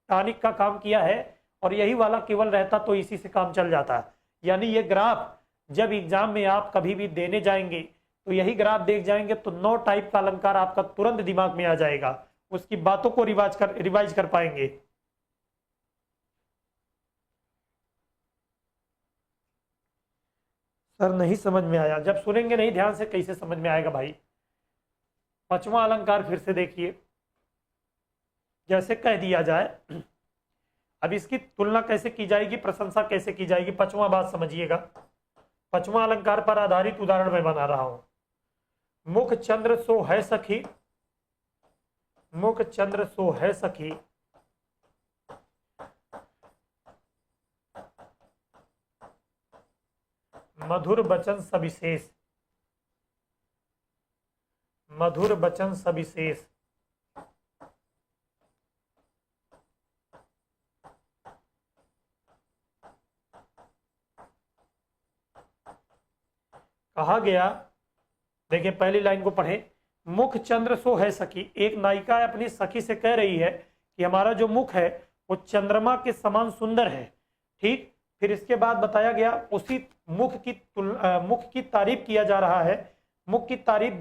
टॉनिक का काम किया है, और यही वाला केवल रहता तो इसी से काम चल जाता। यानी ये ग्राफ जब एग्जाम में आप कभी भी देने जाएंगे तो यही ग्राफ देख जाएंगे तो 9 टाइप का अलंकार आपका तुरंत दिमाग में आ जाएगा, उसकी बातों को रिवाइज कर पाएंगे। सर नहीं समझ में आया, जब सुनेंगे नहीं ध्यान से कैसे समझ में आएगा भाई? 5वां अलंकार फिर से देखिए। जैसे कह दिया जाए, अब इसकी तुलना कैसे की जाएगी, प्रशंसा कैसे की जाएगी? 5वां बात समझिएगा। पांचवा अलंकार पर आधारित उदाहरण मैं बना रहा हूं। मुख चंद्र सो है सखी, मुख चंद्र सो है सखी, मधुर बचन सविशेष, मधुर बचन सविशेष। कहा गया, देखिए पहली लाइन को पढ़े, मुख चंद्र सो है सखी। एक नायिका अपनी सखी से कह रही है कि हमारा जो मुख है वो चंद्रमा के समान सुंदर है। ठीक, फिर इसके बाद बताया गया उसी मुख की तारीफ किया जा रहा है। मुख की तारीफ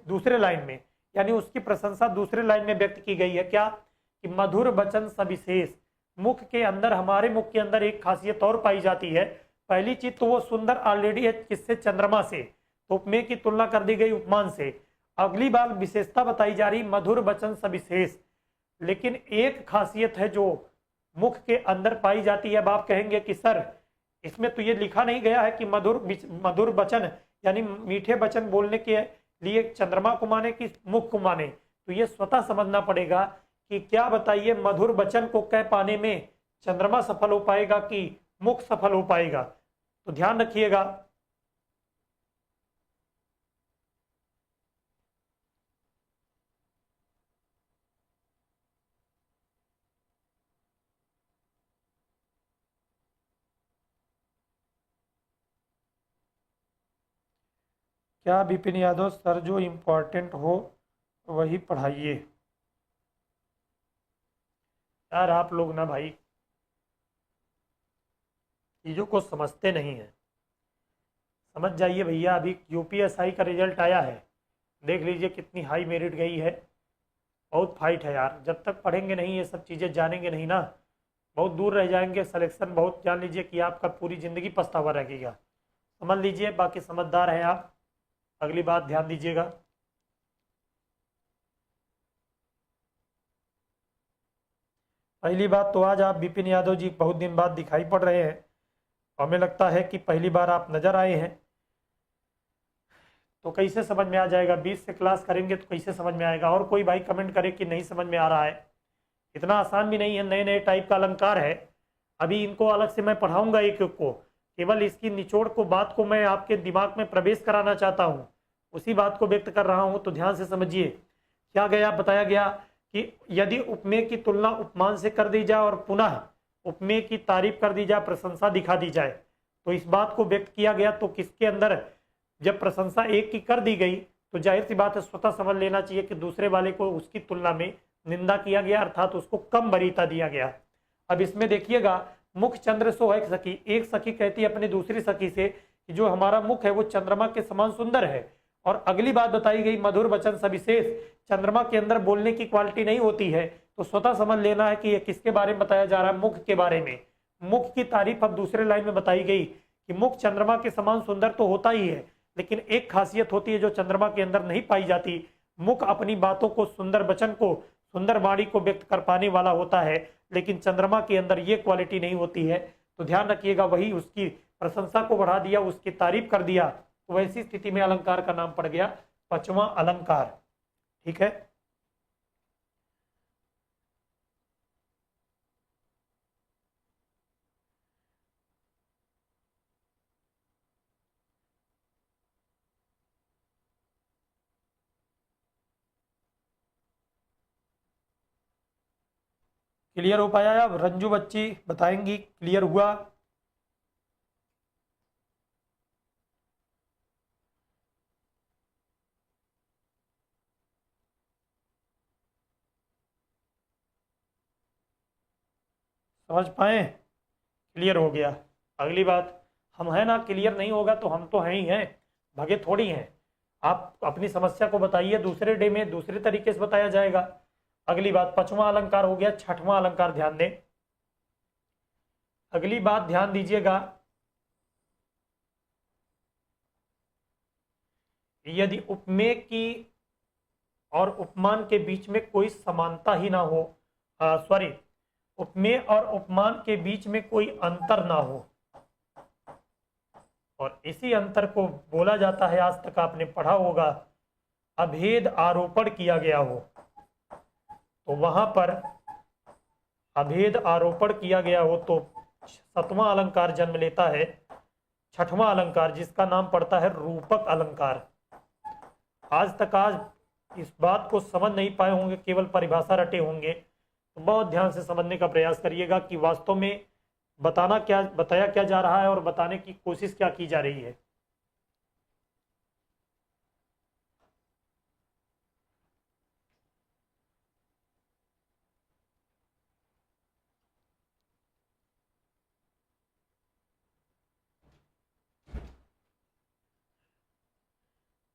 दूसरे लाइन में, यानी उसकी प्रशंसा दूसरे लाइन में व्यक्त की गई है। क्या कि मधुर वचन सविशेष। मुख के अंदर, हमारे मुख के अंदर एक खासियत और पाई जाती है। पहली चीज तो वो सुंदर ऑलरेडी है, किससे? चंद्रमा से। तो उपमेय की तुलना कर दी गई उपमान से। अगली बार विशेषता बताई जा रही मधुर वचन सविशेष। लेकिन एक खासियत है जो मुख के अंदर पाई जाती है। अब आप कहेंगे कि सर इसमें तो ये लिखा नहीं गया है कि मधुर वचन यानी मीठे वचन बोलने के लिए चंद्रमा को माने कि मुख को माने। तो ये स्वतः समझना पड़ेगा कि क्या बताइए, मधुर वचन को कह पाने में चंद्रमा सफल हो पाएगा कि मुख सफल हो पाएगा? तो ध्यान रखिएगा। क्या विपिन यादव सर, जो इम्पोर्टेंट हो वही पढ़ाइए। यार आप लोग ना भाई चीज़ों को समझते नहीं हैं। समझ जाइए भैया, अभी यूपीएसआई का रिजल्ट आया है, देख लीजिए कितनी हाई मेरिट गई है। बहुत फाइट है यार, जब तक पढ़ेंगे नहीं, ये सब चीज़ें जानेंगे नहीं ना, बहुत दूर रह जाएंगे। सिलेक्शन बहुत, जान लीजिए कि आपका पूरी ज़िंदगी पछतावा रहेगा। समझ लीजिए, बाकी समझदार हैं आप। अगली बात ध्यान दीजिएगा। पहली बात तो आज आप विपिन यादव जी बहुत दिन बाद दिखाई पड़ रहे हैं। हमें लगता है कि पहली बार आप नज़र आए हैं। तो कैसे समझ में आ जाएगा? 20 से क्लास करेंगे तो कैसे समझ में आएगा? और कोई भाई कमेंट करे कि नहीं समझ में आ रहा है। इतना आसान भी नहीं है, नए नए टाइप का अलंकार है। अभी इनको अलग से मैं पढ़ाऊंगा एक एक को, केवल इसकी निचोड़ को, बात को मैं आपके दिमाग में प्रवेश कराना चाहता हूँ, उसी बात को व्यक्त कर रहा हूँ। तो ध्यान से समझिए। क्या गया? बताया गया कि यदि उपमेय की तुलना उपमान से कर दी जाए और पुनः उपमेय की तारीफ कर दी जाए, प्रशंसा दिखा दी जाए, तो इस बात को व्यक्त किया गया। तो किसके अंदर जब प्रशंसा एक की कर दी गई तो जाहिर सी बात है, स्वतः समझ लेना चाहिए कि दूसरे वाले को उसकी तुलना में निंदा किया गया, अर्थात उसको कम वरीयता दिया गया। अब इसमें देखिएगा, मुख चंद्र सो है सखी। एक सखी कहती है अपनी दूसरी सखी से कि जो हमारा मुख है वो चंद्रमा के समान सुंदर है। और अगली बात बताई गई मधुर वचन सविशेष। चंद्रमा के अंदर बोलने की क्वालिटी नहीं होती है, तो स्वतः समझ लेना है कि ये किसके बारे में बताया जा रहा है? मुख के बारे में। मुख की तारीफ अब दूसरे लाइन में बताई गई कि मुख चंद्रमा के समान सुंदर तो होता ही है, लेकिन एक खासियत होती है जो चंद्रमा के अंदर नहीं पाई जाती। मुख अपनी बातों को, सुंदर वचन को, सुंदर वाणी को व्यक्त कर पाने वाला होता है, लेकिन चंद्रमा के अंदर ये क्वालिटी नहीं होती है। तो ध्यान रखिएगा, वही उसकी प्रशंसा को बढ़ा दिया, उसकी तारीफ कर दिया, तो वैसी स्थिति में अलंकार का नाम पड़ गया पांचवा अलंकार। ठीक है। क्लियर हो पाया? अब रंजू बच्ची बताएंगी क्लियर हुआ? समझ पाए? क्लियर हो गया। अगली बात, हम है ना, क्लियर नहीं होगा तो हम तो हैं ही हैं, भगे थोड़ी हैं। आप अपनी समस्या को बताइए, दूसरे डे में दूसरे तरीके से बताया जाएगा। अगली बात, पांचवा अलंकार हो गया, छठवां अलंकार ध्यान दें। अगली बात ध्यान दीजिएगा, यदि उपमेय की और उपमान के बीच में कोई समानता ही ना हो, सॉरी, उपमेय और उपमान के बीच में कोई अंतर ना हो, और इसी अंतर को बोला जाता है, आज तक आपने पढ़ा होगा, अभेद आरोपण किया गया हो तो वहां पर अभेद आरोपण किया गया हो तो सतवां अलंकार जन्म लेता है, छठवां अलंकार जिसका नाम पड़ता है रूपक अलंकार। आज तक इस बात को समझ नहीं पाए होंगे, केवल परिभाषा रटे होंगे, तो बहुत ध्यान से समझने का प्रयास करिएगा कि वास्तव में बताया क्या जा रहा है और बताने की कोशिश क्या की जा रही है।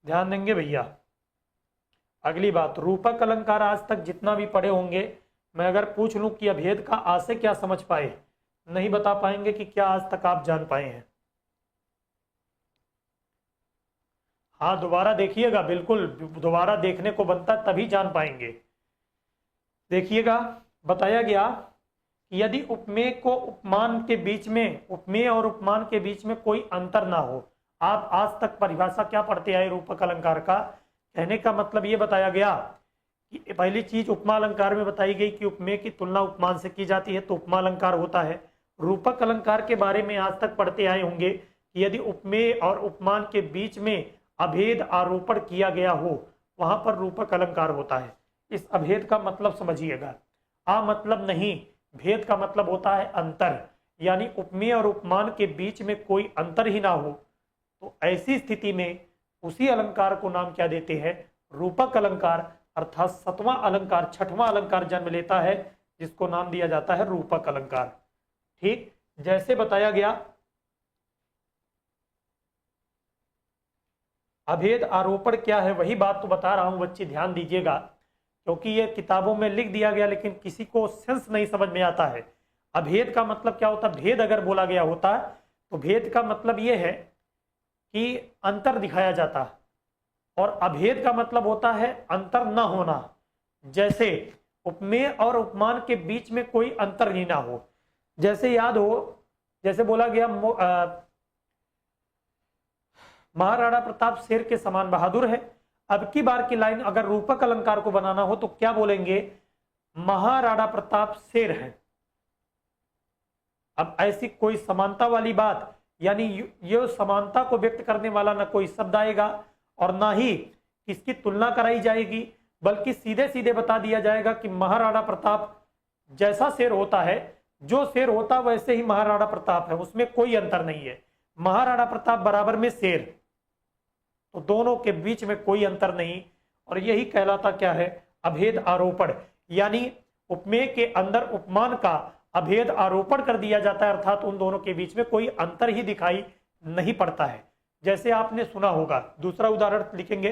ध्यान देंगे भैया। अगली बात, रूपक अलंकार आज तक जितना भी पढ़े होंगे, मैं अगर पूछ लूं कि अभेद का आज से क्या समझ पाए, नहीं बता पाएंगे कि क्या आज तक आप जान पाए हैं। हाँ, दोबारा देखिएगा, बिल्कुल दोबारा देखने को बनता तभी जान पाएंगे। देखिएगा, बताया गया कि यदि उपमेय को उपमान के बीच में, उपमेय और उपमान के बीच में कोई अंतर ना हो। आप आज तक परिभाषा क्या पढ़ते आए रूपक अलंकार का? कहने का मतलब ये बताया गया कि पहली चीज उपमा अलंकार में बताई गई कि उपमेय की तुलना उपमान से की जाती है तो उपमा अलंकार होता है। रूपक अलंकार के बारे में आज तक पढ़ते आए होंगे कि यदि उपमेय और उपमान के बीच में अभेद आरोपण किया गया हो, वहां पर रूपक अलंकार होता है। इस अभेद का मतलब समझिएगा, मतलब नहीं, भेद का मतलब होता है अंतर, यानी उपमेय और उपमान के बीच में कोई अंतर ही ना हो, तो ऐसी स्थिति में उसी अलंकार को नाम क्या देते हैं? रूपक अलंकार, अर्थात सतवां अलंकार, छठवां अलंकार जन्म लेता है जिसको नाम दिया जाता है रूपक अलंकार। ठीक, जैसे बताया गया अभेद आरोपण क्या है, वही बात तो बता रहा हूं बच्चे, ध्यान दीजिएगा, क्योंकि ये किताबों में लिख दिया गया लेकिन किसी को सेंस नहीं समझ में आता है। अभेद का मतलब क्या होता है? भेद अगर बोला गया होता तो भेद का मतलब ये है कि अंतर दिखाया जाता, और अभेद का मतलब होता है अंतर न होना। जैसे उपमेय और उपमान के बीच में कोई अंतर ही ना हो। जैसे याद हो, जैसे बोला गया महाराणा प्रताप शेर के समान बहादुर है। अब की बार की लाइन अगर रूपक अलंकार को बनाना हो तो क्या बोलेंगे? महाराणा प्रताप शेर है। अब ऐसी कोई समानता वाली बात, यानी ये समानता को व्यक्त करने वाला ना कोई शब्द आएगा और ना ही किसकी तुलना कराई जाएगी, बल्कि सीधे सीधे बता दिया जाएगा कि महाराणा प्रताप जैसा शेर होता है, जो शेर होता वैसे ही महाराणा प्रताप है, उसमें कोई अंतर नहीं है। महाराणा प्रताप बराबर में शेर, तो दोनों के बीच में कोई अंतर नहीं, और यही कहलाता क्या है? अभेद आरोपण। यानी उपमेय के अंदर उपमान का अभेद आरोपण कर दिया जाता है, अर्थात उन दोनों के बीच में कोई अंतर ही दिखाई नहीं पड़ता है। जैसे आपने सुना होगा, दूसरा उदाहरण लिखेंगे,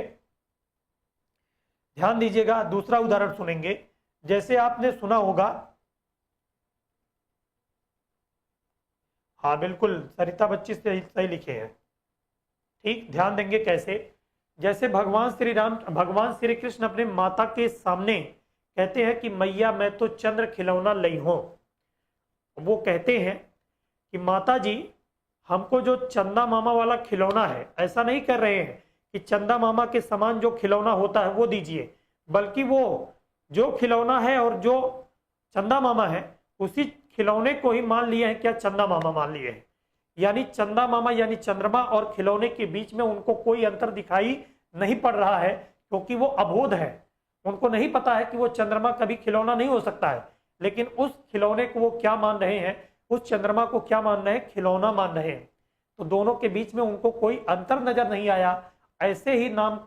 ध्यान दीजिएगा, दूसरा उदाहरण सुनेंगे। जैसे आपने सुना होगा, हाँ बिल्कुल सरिता बच्ची से सही लिखे हैं। ठीक, ध्यान देंगे कैसे? जैसे भगवान श्री कृष्ण अपने माता के सामने कहते हैं कि मैया मैं तो चंद्र खिलौना लई हूं। वो कहते हैं कि माता जी हमको जो चंदा मामा वाला खिलौना है, ऐसा नहीं कर रहे हैं कि चंदा मामा के समान जो खिलौना होता है वो दीजिए, बल्कि वो जो खिलौना है और जो चंदा मामा है उसी खिलौने को ही मान लिए हैं, क्या चंदा मामा मान लिए हैं। यानी चंदा मामा यानी चंद्रमा और खिलौने के बीच में उनको कोई अंतर दिखाई नहीं पड़ रहा है, क्योंकि वो अबोध है, उनको नहीं पता है कि वो चंद्रमा कभी खिलौना नहीं हो सकता है, लेकिन उस खिलौने को वो क्या मान रहे हैं? उस चंद्रमा को क्या मान रहे हैं? खिलौना मान रहे हैं। तो दोनों के बीच में उनको कोई अंतर नजर नहीं आया। ऐसे ही नाम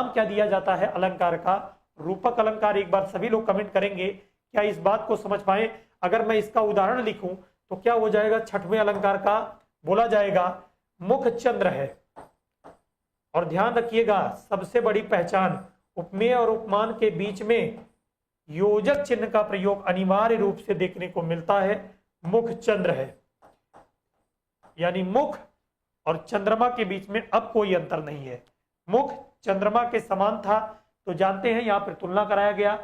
क्या दिया जाता है अलंकार का? रूपक अलंकार। एक बार सभी लोग कमेंट करेंगे, क्या इस बात को समझ पाए? अगर मैं इसका उदाहरण लिखूं तो क्या हो जाएगा? छठवें अलंकार का बोला जाएगा मुख चंद्र है। और ध्यान रखिएगा, सबसे बड़ी पहचान, उपमेय और उपमान के बीच में योजक चिन्ह का प्रयोग अनिवार्य रूप से देखने को मिलता है। मुख चंद्र है, यानी मुख और चंद्रमा के बीच में अब कोई अंतर नहीं है। मुख चंद्रमा के समान था तो जानते हैं यहां पर तुलना कराया गया।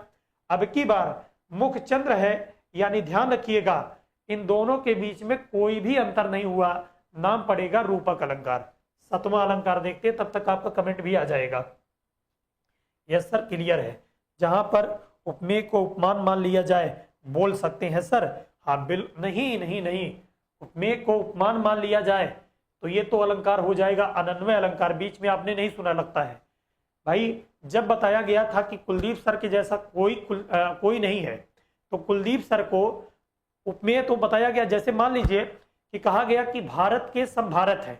अब की बार मुख चंद्र है, यानी ध्यान रखिएगा इन दोनों के बीच में कोई भी अंतर नहीं हुआ, नाम पड़ेगा रूपक अलंकार। सातवां अलंकार देखते हैं, तब तक आपका कमेंट भी आ जाएगा। यस सर, क्लियर है। जहां पर उपमेय को उपमान मान लिया जाए, बोल सकते हैं सर। हाँ बिल नहीं नहीं नहीं, उपमेय को उपमान मान लिया जाए तो ये तो अलंकार हो जाएगा अनन्वय अलंकार। बीच में आपने नहीं सुना लगता है भाई, जब बताया गया था कि कुलदीप सर के जैसा कोई नहीं है, तो कुलदीप सर को उपमेय तो बताया गया। जैसे मान लीजिए कि कहा गया कि भारत के सम भारत है,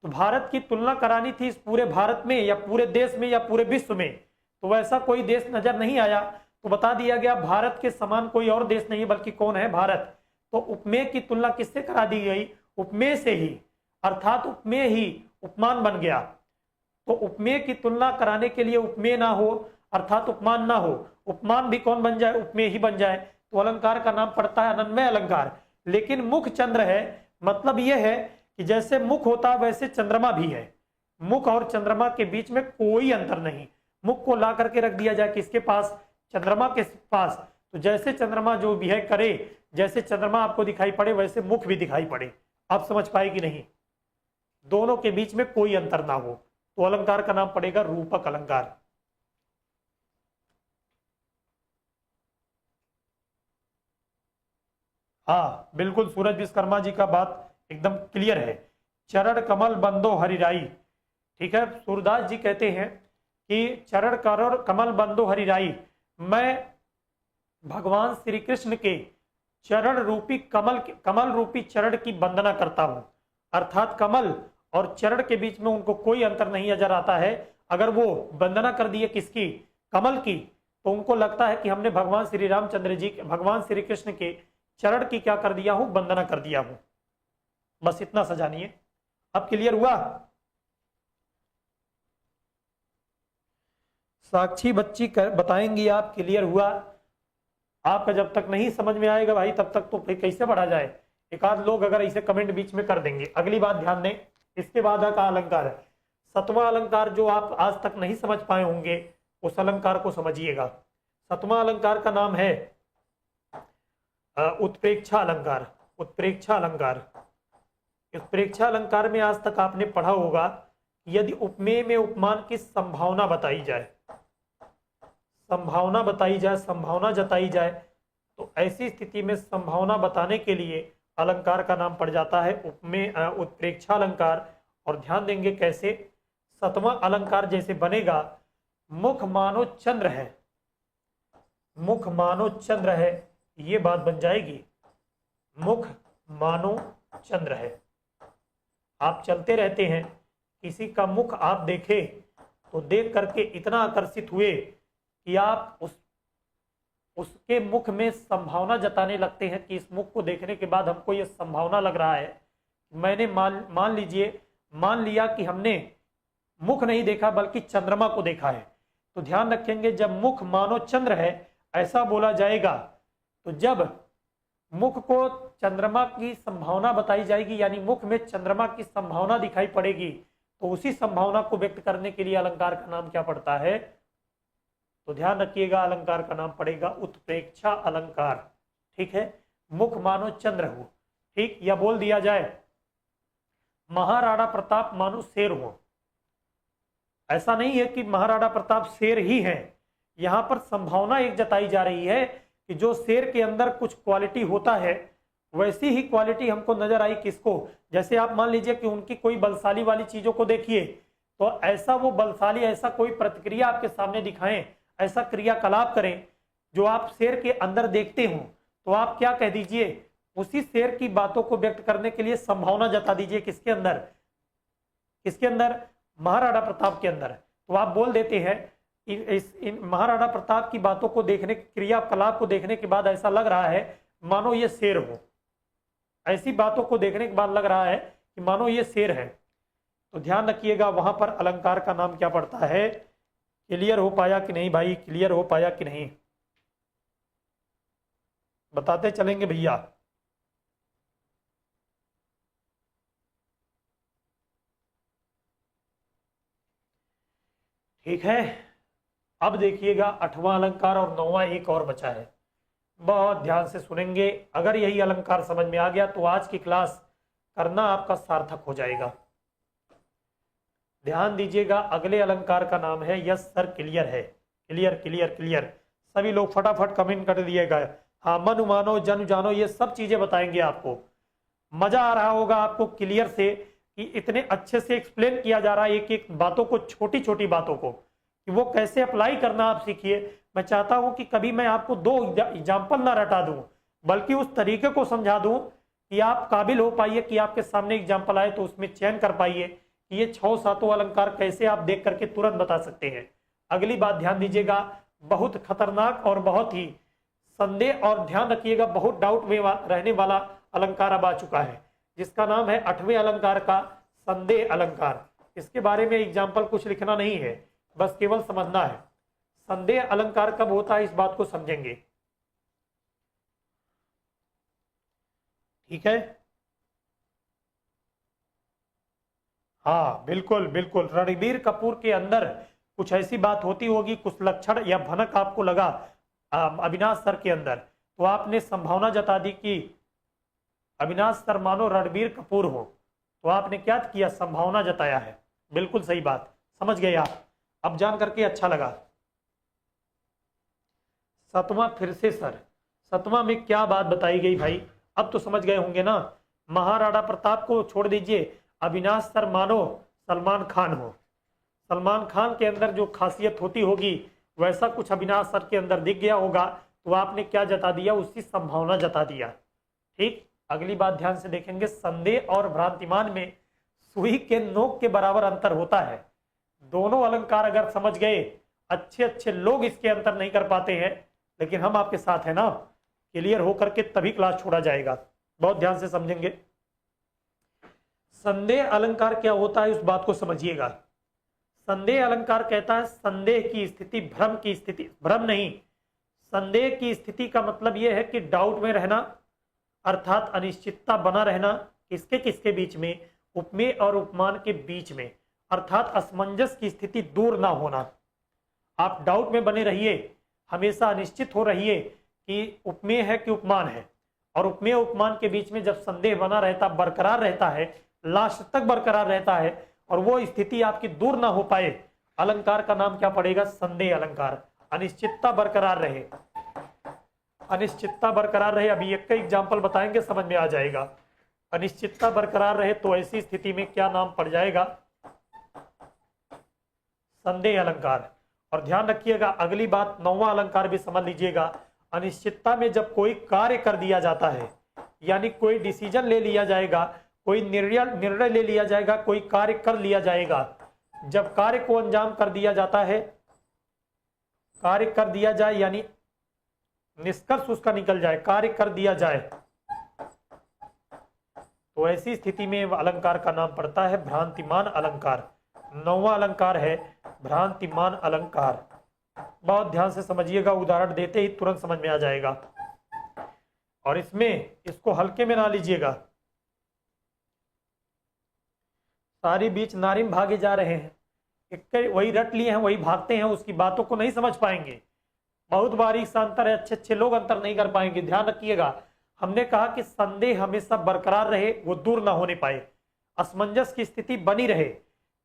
तो भारत की तुलना करानी थी इस पूरे भारत में या पूरे देश में या पूरे विश्व में, तो वैसा कोई देश नजर नहीं आया, तो बता दिया गया भारत के समान कोई और देश नहीं है, बल्कि कौन है, भारत। तो उपमेय की तुलना किससे करा दी गई, उपमेय से ही, अर्थात उपमेय ही उपमान बन गया। तो उपमेय की तुलना कराने के लिए उपमेय ना हो अर्थात उपमान ना हो, उपमान भी कौन बन जाए, उपमेय ही बन जाए, तो अलंकार का नाम पड़ता है अनन्वय अलंकार। लेकिन मुख चंद्र है, मतलब यह है कि जैसे मुख होता है वैसे चंद्रमा भी है। मुख और चंद्रमा के बीच में कोई अंतर नहीं। मुख को ला करके रख दिया जाए किसके पास, चंद्रमा के पास, तो जैसे चंद्रमा जो भी है करे, जैसे चंद्रमा आपको दिखाई पड़े वैसे मुख भी दिखाई पड़े। आप समझ पाए कि नहीं, दोनों के बीच में कोई अंतर ना हो, तो अलंकार का नाम पड़ेगा रूपक अलंकार। हाँ बिल्कुल, सूरज विश्वकर्मा जी का बात एकदम क्लियर है। चरण कमल बंदो हरिराई, ठीक है, सूरदास जी कहते हैं कि चरण कमल बंदो हरिराई, मैं भगवान श्री कृष्ण के चरण रूपी कमल रूपी चरण की वंदना करता हूं। अर्थात कमल और चरण के बीच में उनको कोई अंतर नहीं नजर आता है। अगर वो वंदना कर दिए किसकी, कमल की, तो उनको लगता है कि हमने भगवान श्री रामचंद्र जी, भगवान श्री कृष्ण के चरण की क्या कर दिया हूं, वंदना कर दिया हूं। बस इतना सा जानिए। अब क्लियर हुआ। साक्षी बच्ची बताएंगी आप, क्लियर हुआ। आपका जब तक नहीं समझ में आएगा भाई, तब तक तो फिर कैसे पढ़ा जाए। एक आध लोग अगर इसे कमेंट बीच में कर देंगे। अगली बात ध्यान दें, इसके बाद का अलंकार है सतवां अलंकार, जो आप आज तक नहीं समझ पाए होंगे उस अलंकार को समझिएगा। सतवां अलंकार का नाम है उत्प्रेक्षा अलंकार। उत्प्रेक्षा अलंकार, उत्प्रेक्षा अलंकार में आज तक आपने पढ़ा होगा, यदि उपमेय में उपमान की संभावना बताई जाए, संभावना बताई जाए, संभावना जताई जाए, तो ऐसी स्थिति में संभावना बताने के लिए अलंकार का नाम पड़ जाता है उपमेय उत्प्रेक्षा अलंकार। और ध्यान देंगे कैसे, सतवां अलंकार जैसे बनेगा, मुख मानो चंद्र है, मुख मानो चंद्र है, ये बात बन जाएगी, मुख मानो चंद्र है। आप चलते रहते हैं, किसी का मुख आप देखे तो देख करके इतना आकर्षित हुए कि आप उसके मुख में संभावना जताने लगते हैं कि इस मुख को देखने के बाद हमको ये संभावना लग रहा है। मैंने मान लिया कि हमने मुख नहीं देखा बल्कि चंद्रमा को देखा है। तो ध्यान रखेंगे, जब मुख मानो चंद्र है ऐसा बोला जाएगा, तो जब मुख को चंद्रमा की संभावना बताई जाएगी, यानी मुख में चंद्रमा की संभावना दिखाई पड़ेगी, तो उसी संभावना को व्यक्त करने के लिए अलंकार का नाम क्या पड़ता है, तो ध्यान रखिएगा, अलंकार का नाम पड़ेगा उत्प्रेक्षा अलंकार। ठीक है, मुख मानो चंद्र हो, ठीक, या बोल दिया जाए महाराणा प्रताप मानो शेर हो। ऐसा नहीं है कि महाराणा प्रताप शेर ही है, यहां पर संभावना एक जताई जा रही है कि जो शेर के अंदर कुछ क्वालिटी होता है वैसी ही क्वालिटी हमको नजर आई किसको, जैसे आप मान लीजिए कि उनकी कोई बलशाली वाली चीजों को देखिए, तो ऐसा वो बलशाली, ऐसा कोई प्रतिक्रिया आपके सामने दिखाएं, ऐसा क्रियाकलाप करें जो आप शेर के अंदर देखते हो, तो आप क्या कह दीजिए, उसी शेर की बातों को व्यक्त करने के लिए संभावना जता दीजिए किसके अंदर, किसके अंदर, महाराणा प्रताप के अंदर। तो आप बोल देते हैं इन महाराणा प्रताप की बातों को देखने, क्रियाकलाप को देखने के बाद ऐसा लग रहा है मानो ये शेर हो, ऐसी बातों को देखने के बाद लग रहा है कि मानो ये शेर है। तो ध्यान रखिएगा, वहां पर अलंकार का नाम क्या पड़ता है। क्लियर हो पाया कि नहीं भाई, क्लियर हो पाया कि नहीं, बताते चलेंगे भैया। ठीक है, अब देखिएगा आठवां अलंकार और नौवां एक और बचा है, बहुत ध्यान से सुनेंगे। अगर यही अलंकार समझ में आ गया तो आज की क्लास करना आपका सार्थक हो जाएगा। ध्यान दीजिएगा, अगले अलंकार का नाम है यस सर क्लियर है। क्लियर क्लियर क्लियर, सभी लोग फटाफट कमेंट कर दिएगा। हाँ, मनु मानो जन जानो, ये सब चीजें बताएंगे आपको। मजा आ रहा होगा आपको क्लियर से कि इतने अच्छे से एक्सप्लेन किया जा रहा है एक एक बातों को, छोटी छोटी बातों को, कि वो कैसे अप्लाई करना आप सीखिए। मैं चाहता हूं कि कभी मैं आपको दो एग्जाम्पल ना रटा दूं, बल्कि उस तरीके को समझा दूं कि आप काबिल हो पाइए कि आपके सामने एग्जाम्पल आए तो उसमें चयन कर पाइए कि ये 6-7 अलंकार कैसे आप देख करके तुरंत बता सकते हैं। अगली बात ध्यान दीजिएगा, बहुत खतरनाक और बहुत ही संदेह, और ध्यान रखिएगा बहुत डाउट में रहने वाला अलंकार अब आ चुका है, जिसका नाम है 8वें अलंकार का संदेह अलंकार। इसके बारे में एग्जाम्पल कुछ लिखना नहीं है, बस केवल समझना है। संदेह अलंकार कब होता है इस बात को समझेंगे, ठीक है। हाँ बिल्कुल बिल्कुल, रणबीर कपूर के अंदर कुछ ऐसी बात होती होगी, कुछ लक्षण या भनक आपको लगा अविनाश सर के अंदर, तो आपने संभावना जता दी कि अविनाश सर मानो रणबीर कपूर हो, तो आपने क्या किया, संभावना जताया है। बिल्कुल सही बात, समझ गए आप, अब जान करके अच्छा लगा। 7वां फिर से सर, 7वां में क्या बात बताई गई भाई, अब तो समझ गए होंगे ना। महाराणा प्रताप को छोड़ दीजिए, अविनाश सर मानो सलमान खान हो, सलमान खान के अंदर जो खासियत होती होगी वैसा कुछ अविनाश सर के अंदर दिख गया होगा, तो आपने क्या जता दिया, उसकी संभावना जता दिया। ठीक, अगली बात ध्यान से देखेंगे, संदेह और भ्रांतिमान में सुई के नोक के बराबर अंतर होता है। दोनों अलंकार अगर समझ गए, अच्छे अच्छे लोग इसके अंतर नहीं कर पाते हैं, लेकिन हम आपके साथ हैं ना, क्लियर होकर के तभी क्लास छोड़ा जाएगा, बहुत ध्यान से समझेंगे। संदेह अलंकार क्या होता है उस बात को समझिएगा। संदेह अलंकार कहता है संदेह की स्थिति, भ्रम की स्थिति, भ्रम नहीं, संदेह की स्थिति का मतलब यह है कि डाउट में रहना, अर्थात अनिश्चितता बना रहना, किसके किसके बीच में, उपमेय और उपमान के बीच में, अर्थात असमंजस की स्थिति दूर ना होना। आप डाउट में बने रहिए, हमेशा अनिश्चित हो रहिए कि उपमेय है कि उपमान है, और उपमेय उपमान के बीच में जब संदेह बना रहता, बरकरार रहता है, लास्ट तक बरकरार रहता है, और वो स्थिति आपकी दूर ना हो पाए, अलंकार का नाम क्या पड़ेगा, संदेह अलंकार। अनिश्चितता बरकरार रहे, अनिश्चितता बरकरार रहे, अभी एक का एग्जाम्पल बताएंगे, समझ में आ जाएगा। अनिश्चितता बरकरार रहे तो ऐसी स्थिति में क्या नाम पड़ जाएगा, संदेह अलंकार। और ध्यान रखिएगा अगली बात, 9वां अलंकार भी समझ लीजिएगा। अनिश्चितता में जब कोई कार्य कर दिया जाता है, यानी कोई डिसीजन ले लिया जाएगा, कोई निर्णय ले लिया जाएगा, कोई कार्य कर लिया जाएगा, जब कार्य को अंजाम कर दिया जाता है, कार्य कर दिया जाए यानी निष्कर्ष उसका निकल जाए, कार्य कर दिया जाए, तो ऐसी स्थिति में अलंकार का नाम पड़ता है भ्रांतिमान अलंकार। 9वां अलंकार है भ्रांतिमान अलंकार। बहुत ध्यान से समझिएगा, उदाहरण देते ही तुरंत समझ में आ जाएगा, और इसमें इसको हल्के में ना लीजिएगा। सारी बीच नारिम भागे जा रहे हैं, एक वही रट लिए हैं, वही भागते हैं, उसकी बातों को नहीं समझ पाएंगे। बहुत बारीक सा अंतर है, अच्छे अच्छे लोग अंतर नहीं कर पाएंगे। ध्यान रखिएगा, हमने कहा कि संदेह हमेशा बरकरार रहे, वो दूर ना होने पाए, असमंजस की स्थिति बनी रहे,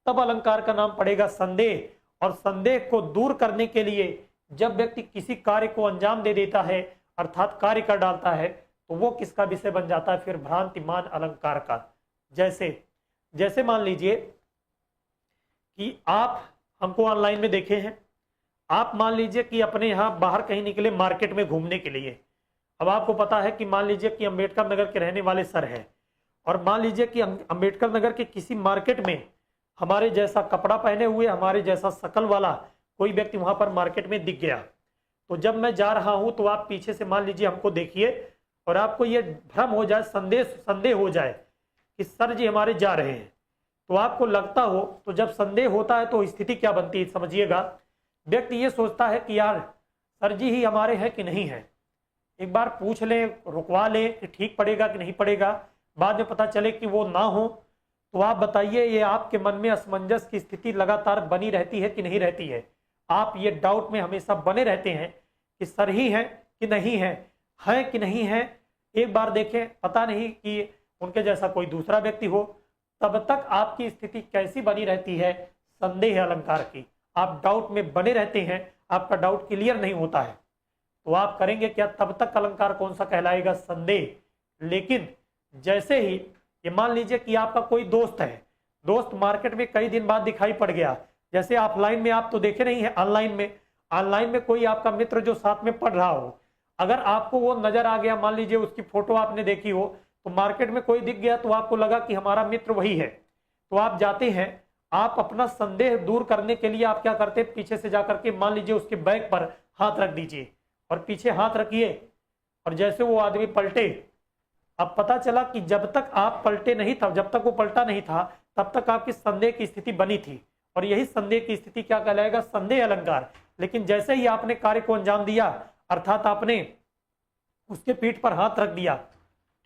तब अलंकार का नाम पड़ेगा संदेह। और संदेह को दूर करने के लिए जब व्यक्ति किसी कार्य को अंजाम दे देता है, अर्थात कार्य कर डालता है, तो वो किसका विषय बन जाता है, फिर भ्रांतिमान अलंकार का। जैसे मान लीजिए कि आप हमको ऑनलाइन में देखे हैं, आप मान लीजिए कि अपने यहाँ बाहर कहीं निकले मार्केट में घूमने के लिए। अब आपको पता है कि मान लीजिए कि अंबेडकर नगर के रहने वाले सर हैं, और मान लीजिए कि अंबेडकर नगर के किसी मार्केट में हमारे जैसा कपड़ा पहने हुए, हमारे जैसा शकल वाला कोई व्यक्ति वहां पर मार्केट में दिख गया, तो जब मैं जा रहा हूं तो आप पीछे से मान लीजिए हमको देखिए, और आपको ये भ्रम हो जाए, संदेह हो जाए कि सर जी हमारे जा रहे हैं, तो आपको लगता हो, तो जब संदेह होता है तो स्थिति क्या बनती है समझिएगा। व्यक्ति ये सोचता है कि यार सर जी ही हमारे हैं कि नहीं है, एक बार पूछ ले, रुकवा ले कि ठीक पड़ेगा कि नहीं पड़ेगा। बाद में पता चले कि वो ना हो, तो आप बताइए, ये आपके मन में असमंजस की स्थिति लगातार बनी रहती है कि नहीं रहती है। आप ये डाउट में हमेशा बने रहते हैं कि सर ही हैं कि नहीं है कि नहीं है। एक बार देखें, पता नहीं कि उनके जैसा कोई दूसरा व्यक्ति हो, तब तक आपकी स्थिति कैसी बनी रहती है, संदेह अलंकार की। आप डाउट में बने रहते हैं, आपका डाउट क्लियर नहीं होता है, तो आप करेंगे क्या, तब तक अलंकार कौन सा कहलाएगा, संदेह। लेकिन जैसे ही ये मान लीजिए कि आपका कोई दोस्त है, दोस्त मार्केट में कई दिन बाद दिखाई पड़ गया, जैसे ऑफलाइन में आप तो देखे नहीं है, ऑनलाइन में कोई आपका मित्र जो साथ में पढ़ रहा हो, अगर आपको वो नजर आ गया, मान लीजिए उसकी फोटो आपने देखी हो, तो मार्केट में कोई दिख गया तो आपको लगा कि हमारा मित्र वही है, तो आप जाते हैं, आप अपना संदेह दूर करने के लिए आप क्या करते हैं, पीछे से जाकर के मान लीजिए उसके बैग पर हाथ रख दीजिए और पीछे हाथ रखिए, और जैसे वो आदमी पलटे, अब पता चला कि जब तक आप पलटे नहीं था, जब तक वो पलटा नहीं था, तब तक आपकी संदेह की स्थिति बनी थी, और यही संदेह की स्थिति क्या कहलाएगा, संदेह अलंकार। लेकिन जैसे ही आपने कार्य को अंजाम दिया, अर्थात आपने उसके पीठ पर हाथ रख दिया,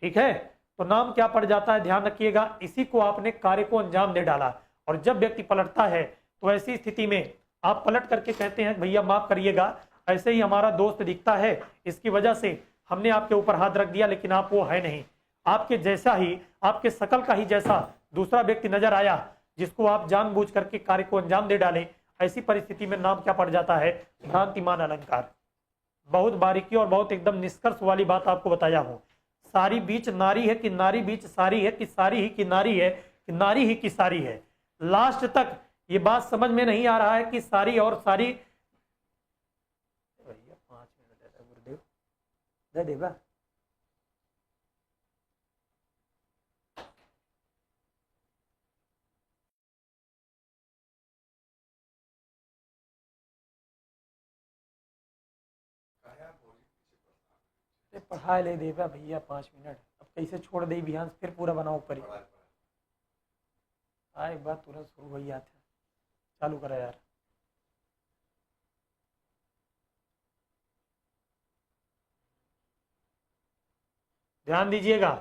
ठीक है, तो नाम क्या पड़ जाता है, ध्यान रखिएगा, इसी को आपने कार्य को अंजाम दे डाला। और जब व्यक्ति पलटता है तो ऐसी स्थिति में आप पलट करके कहते हैं भैया माफ करिएगा, ऐसे ही हमारा दोस्त दिखता है, इसकी वजह से हमने आपके ऊपर हाथ रख दिया, लेकिन आप वो है नहीं, आपके जैसा ही, आपके शकल का ही जैसा दूसरा व्यक्ति नजर आया, जिसको आप जानबूझ करके कार्य को अंजाम दे डाले। ऐसी परिस्थिति में नाम क्या पड़ जाता है, भ्रांतिमान अलंकार। बहुत बारीकी और बहुत एकदम निष्कर्ष वाली बात आपको बताया हूं। सारी बीच नारी है कि नारी बीच सारी है, कि सारी ही की नारी है, कि नारी ही की सारी है। लास्ट तक ये बात समझ में नहीं आ रहा है कि सारी और सारी, भैया 5 मिनट गुरुदेव दे देगा। पढ़ा ले देगा भैया 5 मिनट, अब कैसे छोड़ दे बिहान, फिर पूरा बनाओ ऊपर ही। एक बार तुरंत शुरू हो गया था, चालू करा यार। ध्यान दीजिएगा,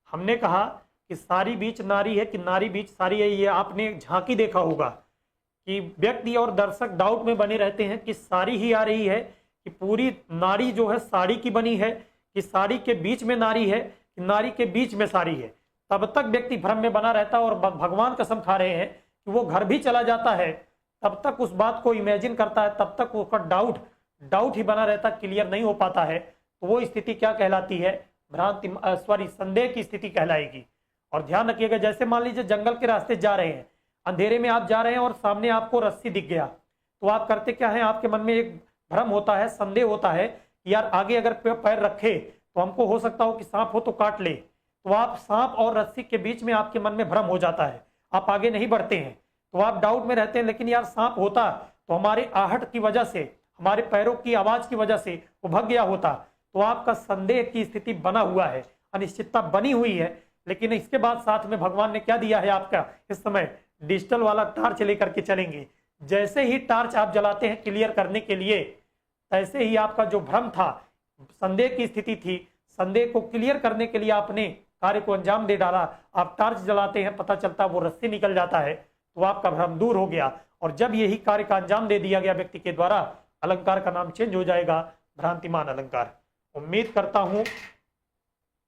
हमने कहा कि सारी बीच नारी है कि नारी बीच सारी है। ये आपने झांकी देखा होगा कि व्यक्ति और दर्शक डाउट में बने रहते हैं कि सारी ही आ रही है, कि पूरी नारी जो है साड़ी की बनी है, कि साड़ी के बीच में नारी है, कि नारी के बीच में साड़ी है। तब तक व्यक्ति भ्रम में बना रहता है, और भगवान कसम खा रहे हैं कि वो घर भी चला जाता है, तब तक उस बात को इमेजिन करता है, तब तक उसका डाउट ही बना रहता, क्लियर नहीं हो पाता है। तो वो स्थिति क्या कहलाती है, भ्रांति संदेह की स्थिति कहलाएगी। और ध्यान रखिएगा, जैसे मान लीजिए जंगल के रास्ते जा रहे हैं, अंधेरे में आप जा रहे हैं और सामने आपको रस्सी दिख गया, तो आप करते क्या है, आपके मन में एक भ्रम होता है, संदेह होता है कि यार आगे अगर पैर रखे तो हमको हो सकता हो कि सांप हो तो काट ले, तो आप सांप और रस्सी के बीच में आपके मन में भ्रम हो जाता है, आप आगे नहीं बढ़ते हैं, तो आप डाउट में रहते हैं, लेकिन यार सांप होता तो हमारे आहट की वजह से, हमारे पैरों की आवाज की वजह से वो भाग गया होता। तो आपका संदेह की स्थिति बना हुआ है, अनिश्चितता बनी हुई है। लेकिन इसके बाद साथ में भगवान ने क्या दिया है, आपका इस समय डिजिटल वाला टार्च लेकर के चलेंगे। जैसे ही टार्च आप जलाते हैं क्लियर करने के लिए, तैसे ही आपका जो भ्रम था, संदेह की स्थिति थी, संदेह को क्लियर करने के लिए आपने कार्य को अंजाम दे डाला। आप टार्च जलाते हैं, पता चलता वो रस्सी निकल जाता है, तो आपका भ्रम दूर हो गया। और जब यही कार्य का अंजाम दे दिया गया व्यक्ति के द्वारा, अलंकार का नाम चेंज हो जाएगा, भ्रांतिमान अलंकार। उम्मीद करता हूं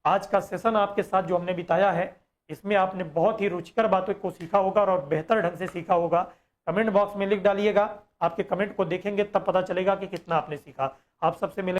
आज का सेशन आपके साथ जो हमने बिताया है, इसमें आपने बहुत ही रुचिकर बातों को सीखा होगा और बेहतर ढंग से सीखा होगा। कमेंट बॉक्स में लिख डालिएगा, आपके कमेंट को देखेंगे तब पता चलेगा कि कितना आपने सीखा। आप सबसे मिले